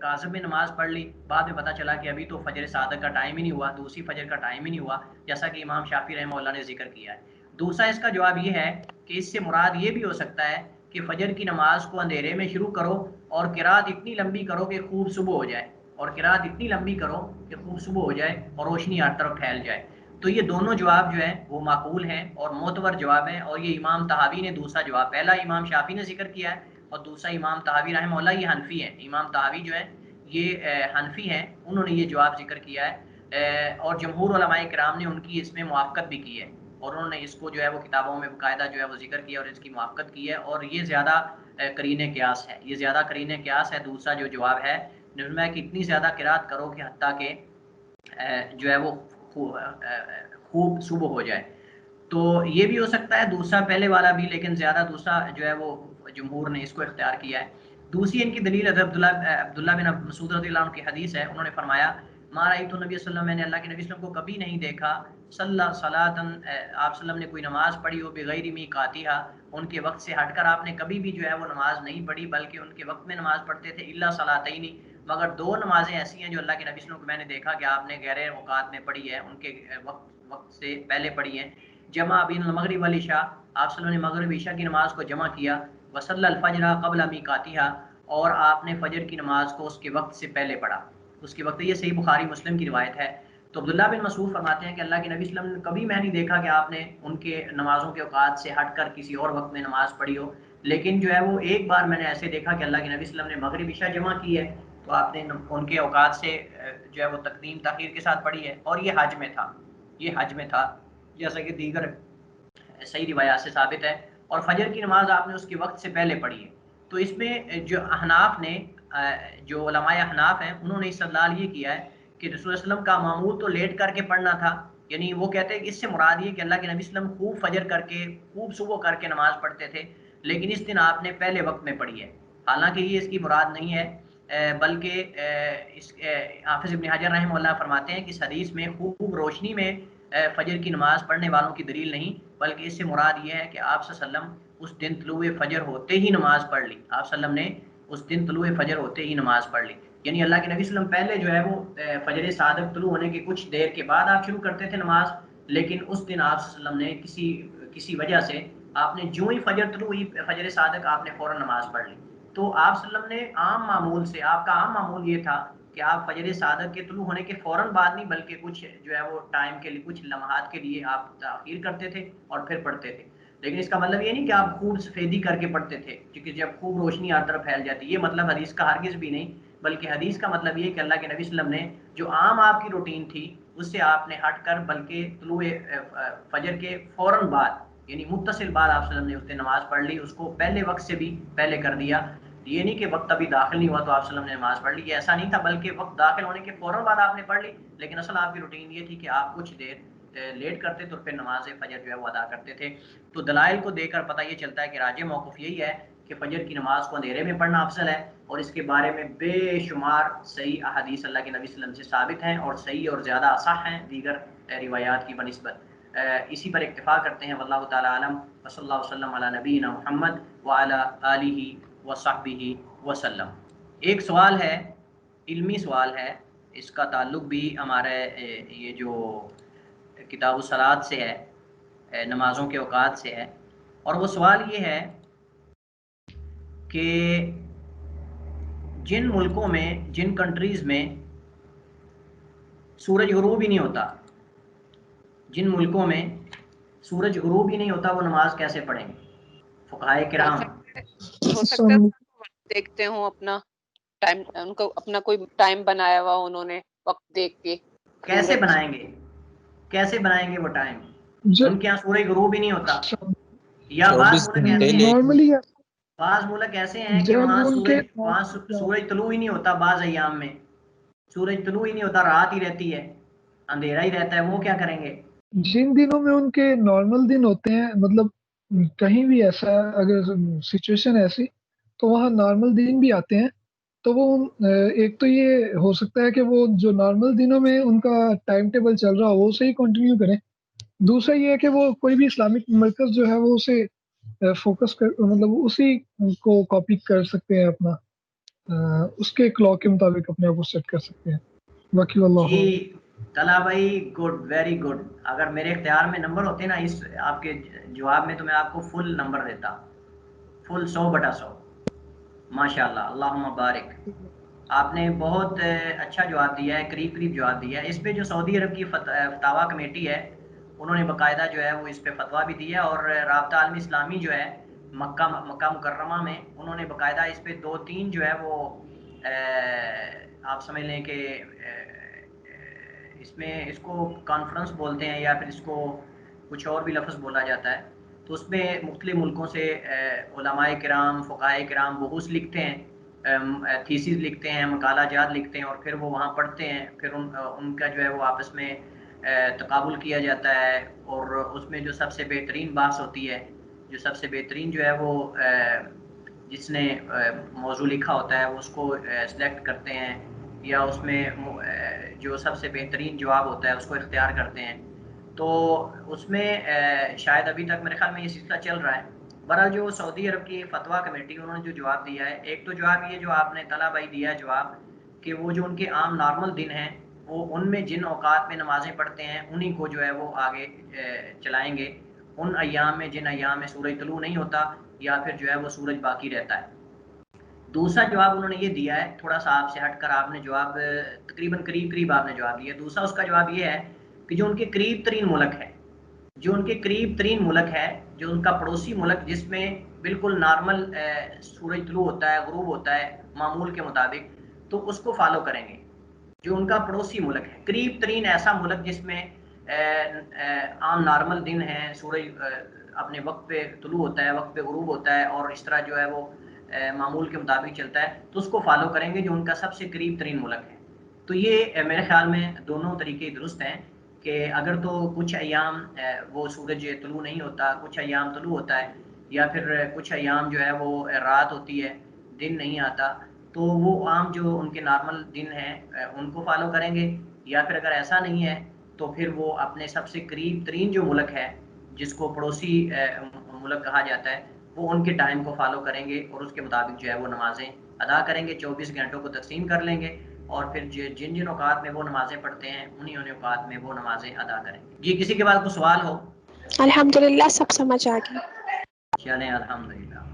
کاذب میں نماز پڑھ لی، بعد میں پتہ چلا کہ ابھی تو فجر صادق کا ٹائم ہی نہیں ہوا، دوسری فجر کا ٹائم ہی نہیں ہوا، جیسا کہ امام شافعی رحمہ اللہ نے ذکر کیا ہے۔ دوسرا اس کا جواب یہ ہے کہ اس سے مراد یہ بھی ہو سکتا ہے کہ فجر کی نماز کو اندھیرے میں شروع کرو اور قرات اتنی لمبی کرو کہ خوب صبح ہو جائے، اور قرات اتنی لمبی کرو کہ خوب صبح ہو جائے اور روشنی ہر طرف پھیل جائے۔ تو یہ دونوں جواب جو ہیں وہ معقول ہیں اور معتبر جواب ہیں، اور یہ امام طحاوی نے دوسرا جواب، پہلا امام شافعی نے ذکر کیا ہے اور دوسرا امام طحاوی رحمہ اللہ، یہ حنفی ہیں، امام طحاوی جو ہیں یہ حنفی ہیں، انہوں نے یہ جواب ذکر کیا ہے، اور جمہور علماء کرام نے ان کی اس میں موافقت بھی کی ہے، اور انہوں نے اس کو جو ہے وہ کتابوں میں باقاعدہ جو ہے وہ ذکر کیا اور اس کی موافقت کی ہے، اور یہ زیادہ قرین قیاس ہے، یہ زیادہ قرین قیاس ہے دوسرا جو جواب ہے جس میں کہ اتنی زیادہ قرات کرو کہ حتیٰ کہ جو ہے وہ خوب صبح ہو جائے۔ تو یہ بھی ہو سکتا ہے دوسرا پہلے والا بھی، لیکن زیادہ دوسرا جو ہے وہ جمہور نے اس کو اختیار کیا ہے۔ دوسری ان کی دلیل حضرت عبداللہ بن مسعود رضی اللہ عنہ کی حدیث ہے، انہوں نے فرمایا ما رأیت النبی صلی اللہ علیہ وسلم، میں نے اللہ کے نبی صلی اللہ علیہ وسلم کو کبھی نہیں دیکھا صلی صلاۃً، آپ صلی اللہ علیہ وسلم نے کوئی نماز پڑھی ہو بغیر میقاتھا، ان کے وقت سے ہٹ کر آپ نے کبھی بھی جو ہے وہ نماز نہیں پڑھی، بلکہ ان کے وقت میں نماز پڑھتے تھے، الا صلاتین، مگر دو نمازیں ایسی ہیں جو اللہ کے نبی صلی اللہ علیہ وسلم کو میں نے دیکھا کہ آپ نے غیر اوقات میں پڑھی ہے، ان کے وقت سے پہلے پڑھی ہیں، جمع بین المغرب والعشاء، آپ صلی اللہ علیہ وسلم نے مغرب عشاء کی نماز کو جمع کیا، وصلی الفجر قبل میقاتھا، اور آپ نے فجر کی نماز کو اس کے وقت سے پہلے پڑھا، اس کے وقت، یہ صحیح بخاری مسلم کی روایت ہے۔ تو عبداللہ بن مسعود فرماتے ہیں کہ اللہ کے نبی صلی اللہ علیہ وسلم نے کبھی میں نہیں دیکھا کہ آپ نے ان کے نمازوں کے اوقات سے ہٹ کر کسی اور وقت میں نماز پڑھی ہو، لیکن جو ہے وہ ایک بار میں نے ایسے دیکھا کہ اللہ کے نبی صلی اللہ علیہ وسلم نے مغرب عشاء جمع کی ہے، تو آپ نے ان کے اوقات سے جو ہے وہ تقدیم تاخیر کے ساتھ پڑھی ہے، اور یہ حج میں تھا، یہ حج میں تھا، جیسا کہ دیگر صحیح روایات سے ثابت ہے، اور فجر کی نماز آپ نے اس کے وقت سے پہلے پڑھی ہے۔ تو اس میں جو احناف نے، جو علماء احناف ہیں، انہوں نے استدلال یہ کیا ہے کہ رسول اللہ علیہ وسلم کا معمول تو لیٹ کر کے پڑھنا تھا، یعنی وہ کہتے ہیں کہ اس سے مراد یہ کہ اللہ کے نبی صلی اللہ علیہ وسلم خوب فجر کر کے خوب صبح کر کے نماز پڑھتے تھے، لیکن اس دن آپ نے پہلے وقت میں پڑھی ہے، حالانکہ یہ اس کی مراد نہیں ہے، بلکہ حافظ ابن حجر رحمہ اللہ فرماتے ہیں کہ اس حدیث میں خوب روشنی میں فجر کی نماز پڑھنے والوں کی دلیل نہیں، بلکہ اس سے مراد یہ ہے کہ آپ صلی اللہ علیہ وسلم اس دن طلوع فجر ہوتے ہی نماز پڑھ لی، آپ صلی اللہ علیہ وسلم نے اس دن طلوع فجر ہوتے ہی نماز پڑھ لی، یعنی اللہ کے نبی صلی اللہ علیہ وسلم پہلے جو ہے وہ فجر صادق طلوع ہونے کے کچھ دیر کے بعد آپ شروع کرتے تھے نماز، لیکن اس دن آپ صلی اللہ علیہ وسلم نے کسی وجہ سے آپ نے جو ہی فجر طلوع ہوئی فجر صادق آپ نے فوراً نماز پڑھ لی۔ تو آپ صلی اللہ علیہ وسلم نے عام معمول سے، آپ کا عام معمول یہ تھا کہ آپ فجر صادق کے طلوع ہونے کے فوراً بعد نہیں، بلکہ کچھ جو ہے وہ ٹائم کے لیے، کچھ لمحات کے لیے آپ تاخیر کرتے تھے اور پھر پڑھتے تھے، لیکن اس کا مطلب یہ نہیں کہ آپ خوب سفیدی کر کے پڑھتے تھے، کیونکہ جب خوب روشنی ہر طرف پھیل جاتی ہے، یہ مطلب حدیث کا ہرگز بھی نہیں، بلکہ حدیث کا مطلب یہ کہ اللہ کے نبی صلی اللہ علیہ وسلم نے جو عام آپ کی روٹین تھی اس سے آپ نے ہٹ کر، بلکہ طلوع فجر کے فوراً بعد، یعنی متصل بعد آپ صلی اللہ علیہ وسلم نے اس دن نماز پڑھ لی، اس کو پہلے وقت سے بھی پہلے کر دیا، یہ نہیں کہ وقت ابھی داخل نہیں ہوا تو آپ صلی اللہ علیہ وسلم نے نماز پڑھ لی، یہ ایسا نہیں تھا، بلکہ وقت داخل ہونے کے فوراً بعد آپ نے پڑھ لی، لیکن اصل آپ کی روٹین یہ تھی کہ آپ کچھ دیر لیٹ کرتے تو پھر نماز فجر جو ہے وہ ادا کرتے تھے۔ تو دلائل کو دیکھ کر پتہ یہ چلتا ہے کہ راجح موقف یہی ہے کہ فجر کی نماز کو اندھیرے میں پڑھنا افضل ہے، اور اس کے بارے میں بے شمار صحیح احادیث اللہ کے نبی صلی اللہ علیہ وسلم سے ثابت ہیں، اور صحیح اور زیادہ اصح ہیں دیگر روایات کی بنسبت۔ اسی پر اکتفا کرتے ہیں، واللہ تعالی عالم، وصلی اللہ وسلم علی نبینا محمد وعلی آلہ وصحبہ وسلم۔ ایک سوال ہے، علمی سوال ہے، اس کا تعلق بھی ہمارے یہ جو کتاب الصلاۃ سے ہے، نمازوں کے اوقات سے ہے، اور وہ سوال یہ ہے کہ جن ملکوں میں، جن کنٹریز میں سورج غروب ہی نہیں ہوتا، جن ملکوں میں سورج غروب ہی نہیں ہوتا وہ نماز کیسے پڑھیں گے؟ فقہائے کرام ہو سکتا ہے دیکھتے ہوں اپنا ٹائم، ان کو اپنا کوئی ٹائم بنایا ہوا انہوں نے وقت دیکھ کے. کیسے بنائیں گے، کیسے بنائیں گے وہ ٹائم؟ ان کے یہاں سورج غروب ہی نہیں ہوتا. یا بعض ملک ایسے ہیں، بعض ملک ایسے ہیں کہ وہاں سورج طلوع ہی نہیں ہوتا، بعض ایام میں سورج طلوع ہی نہیں ہوتا، رات ہی رہتی ہے، اندھیرا ہی رہتا ہے. وہ کیا کریں گے؟ جن دنوں میں ان کے نارمل دن ہوتے ہیں، مطلب کہیں بھی ایسا اگر سچویشن ایسی تو وہاں نارمل دن بھی آتے ہیں، تو وہ ایک تو یہ ہو سکتا ہے کہ وہ جو نارمل دنوں میں ان کا ٹائم ٹیبل چل رہا ہو وہ اسے ہی کنٹینیو کریں. دوسرا یہ ہے کہ وہ کوئی بھی اسلامک مرکز جو ہے وہ اسے فوکس کر، مطلب اسی کو کاپی کر سکتے ہیں، اپنا اس کے کلاک کے مطابق اپنے آپ کو سیٹ کر سکتے ہیں. باقی اللہ جی طلحہ بھائی گڈ، ویری گڈ. اگر میرے اختیار میں نمبر ہوتے نا اس آپ کے جواب میں تو میں آپ کو فل نمبر دیتا، فل 100/100. ماشاء اللہ، اللہم بارک. آپ نے بہت اچھا جواب دیا ہے، قریب قریب جواب دیا ہے. اس پہ جو سعودی عرب کی فتاوی کمیٹی ہے انہوں نے باقاعدہ جو ہے وہ اس پہ فتویٰ بھی دیا، اور رابطہ عالمی اسلامی جو ہے مکہ مکرمہ میں انہوں نے باقاعدہ اس پہ 2-3 جو ہے وہ آپ سمجھ لیں کہ اس میں اس کو کانفرنس بولتے ہیں یا پھر اس کو کچھ اور بھی لفظ بولا جاتا ہے. تو اس میں مختلف ملکوں سے علماء کرام، فقہائے کرام بحوث لکھتے ہیں، تھیسز لکھتے ہیں، مقالہ جات لکھتے ہیں، اور پھر وہ وہاں پڑھتے ہیں. پھر ان کا جو ہے وہ آپس میں تقابل کیا جاتا ہے، اور اس میں جو سب سے بہترین بحث ہوتی ہے، جو سب سے بہترین جو ہے وہ جس نے موضوع لکھا ہوتا ہے وہ اس کو سلیکٹ کرتے ہیں، یا اس میں جو سب سے بہترین جواب ہوتا ہے اس کو اختیار کرتے ہیں. تو اس میں شاید ابھی تک میرے خیال میں یہ سلسلہ چل رہا ہے. برحال جو سعودی عرب کی فتویٰ کمیٹی انہوں نے جو جواب دیا ہے، ایک تو جواب یہ جو آپ نے طلحہ بھائی دیا جواب کہ وہ جو ان کے عام نارمل دن ہیں وہ ان میں جن اوقات میں نمازیں پڑھتے ہیں انہی کو جو ہے وہ آگے چلائیں گے، ان ایام میں جن ایام میں سورج طلوع نہیں ہوتا یا پھر جو ہے وہ سورج باقی رہتا ہے. دوسرا جواب انہوں نے یہ دیا ہے، تھوڑا سا آپ سے ہٹ کر آپ نے جواب تقریباً قریب آپ نے جواب دیا. دوسرا اس کا جواب یہ ہے کہ جو ان کے قریب ترین ملک ہے، جو ان کے قریب ترین ملک ہے، جو ان کا پڑوسی ملک جس میں بالکل نارمل سورج طلوع ہوتا ہے، غروب ہوتا ہے معمول کے مطابق، تو اس کو فالو کریں گے. جو ان کا پڑوسی ملک ہے، قریب ترین ایسا ملک جس میں عام نارمل دن ہیں، سورج اپنے وقت پہ طلوع ہوتا ہے، وقت پہ غروب ہوتا ہے، اور اس طرح جو ہے وہ معمول کے مطابق چلتا ہے، تو اس کو فالو کریں گے جو ان کا سب سے قریب ترین ملک ہے. تو یہ میرے خیال میں دونوں طریقے درست ہیں کہ اگر تو کچھ ایام وہ سورج طلوع نہیں ہوتا، کچھ ایام طلوع ہوتا ہے، یا پھر کچھ ایام جو ہے وہ رات ہوتی ہے، دن نہیں آتا، تو وہ عام جو ان کے نارمل دن ہیں ان کو فالو کریں گے. یا پھر اگر ایسا نہیں ہے تو پھر وہ اپنے سب سے قریب ترین جو ملک ہے جس کو پڑوسی ملک کہا جاتا ہے، وہ ان کے ٹائم کو فالو کریں گے اور اس کے مطابق جو ہے وہ نمازیں ادا کریں گے. 24 گھنٹوں کو تقسیم کر لیں گے، اور پھر جن جن اوقات میں وہ نمازیں پڑھتے ہیں انہی اوقات میں وہ نمازیں ادا کریں گے. جی کسی کے بعد کوئی سوال ہو؟ الحمدللہ سب سمجھ آ گئی. چلیں الحمدللہ.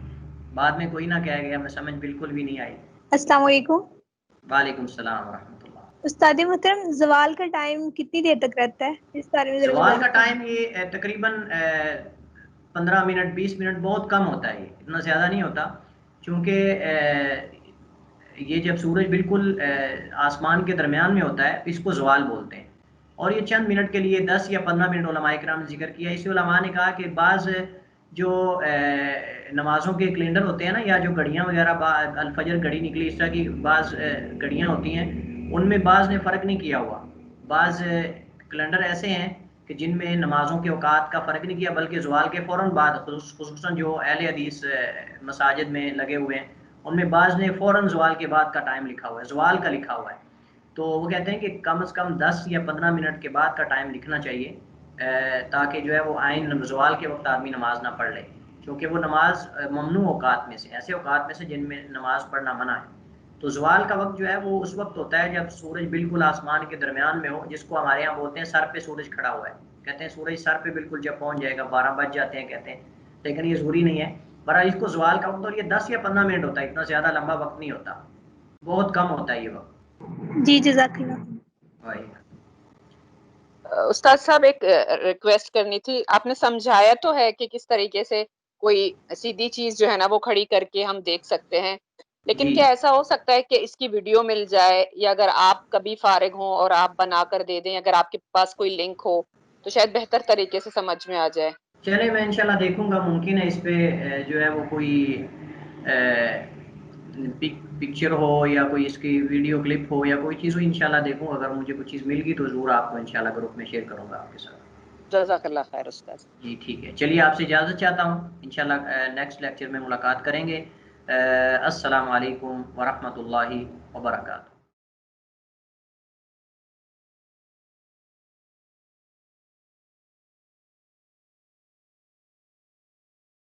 بعد میں کوئی نہ کہہ گیا میں سمجھ بالکل بھی نہیں آئی. السلام علیکم. وعلیکم السلام ورحمۃ اللہ. استاد محترم، زوال کا ٹائم کتنی دیر تک رہتا ہے؟ اس بارے میں ذرا زوال کا ٹائم یہ تقریباً 15 منٹ 20 منٹ بہت کم ہوتا ہے، یہ اتنا زیادہ نہیں ہوتا، چونکہ یہ جب سورج بالکل آسمان کے درمیان میں ہوتا ہے اس کو زوال بولتے ہیں. اور یہ چند منٹ کے لیے 10 یا 15 منٹ علماء کرام نے ذکر کیا. اسی علماء نے کہا کہ بعض جو نمازوں کے کیلنڈر ہوتے ہیں نا، یا جو گھڑیاں وغیرہ، الفجر گھڑی نکلی، اس طرح کی بعض گھڑیاں ہوتی ہیں، ان میں بعض نے فرق نہیں کیا ہوا. بعض کیلنڈر ایسے ہیں کہ جن میں نمازوں کے اوقات کا فرق نہیں کیا، بلکہ زوال کے فوراً بعد، خصوصاً جو اہل حدیث مساجد میں لگے ہوئے ہیں ان میں بعض نے فوراً زوال کے بعد کا ٹائم لکھا ہوا ہے، زوال کا لکھا ہوا ہے. تو وہ کہتے ہیں کہ کم از کم 10 یا 15 منٹ کے بعد کا ٹائم لکھنا چاہیے، تاکہ جو ہے وہ آئین زوال کے وقت آدمی نماز نہ پڑھ لے، کیونکہ وہ نماز ممنوع اوقات میں سے، ایسے اوقات میں سے جن میں نماز پڑھنا منع ہے. تو زوال کا وقت جو ہے وہ اس وقت ہوتا ہے جب سورج بالکل آسمان کے درمیان میں ہو، جس کو ہمارے یہاں بولتے ہیں سر پہ سورج کھڑا ہوا ہے. کہتے ہیں سورج سر پہ بالکل جب پہنچ جائے گا، 12 بج جاتے ہیں کہتے ہیں، لیکن یہ ضروری نہیں ہے. برحال اس کو زوال کا وقت، اور یہ 10 یا 15 منٹ ہوتا ہے، اتنا زیادہ لمبا وقت نہیں ہوتا، بہت کم ہوتا ہے یہ وقت. جی جزاک اللہ. استاد صاحب ایک ریکویسٹ کرنی تھی. آپ نے سمجھایا تو ہے کہ کس طریقے سے کوئی سیدھی چیز جو ہے نا وہ کھڑی کر کے ہم دیکھ سکتے ہیں, لیکن جی کیا ایسا ہو سکتا ہے کہ اس کی ویڈیو مل جائے, یا اگر آپ کبھی فارغ ہوں اور آپ بنا کر دے دیں, اگر آپ کے پاس کوئی لنک ہو تو شاید بہتر طریقے سے سمجھ میں آ جائے. چلے میں انشاءاللہ دیکھوں گا, ممکن ہے اس پہ جو ہے وہ کوئی پکچر ہو یا کوئی اس کی ویڈیو کلپ ہو یا کوئی چیز ہو, انشاءاللہ دیکھوں, اگر مجھے کوئی چیز مل گئی تو ضرور آپ کو انشاءاللہ گروپ میں شیئر کروں گا آپ کے ساتھ. جزاک اللہ خیر استاد. جی ٹھیک ہے, چلیے آپ سے اجازت چاہتا ہوں, انشاءاللہ نیکسٹ لیکچر میں ملاقات کریں گے. السلام علیکم ورحمۃ اللہ وبرکاتہ.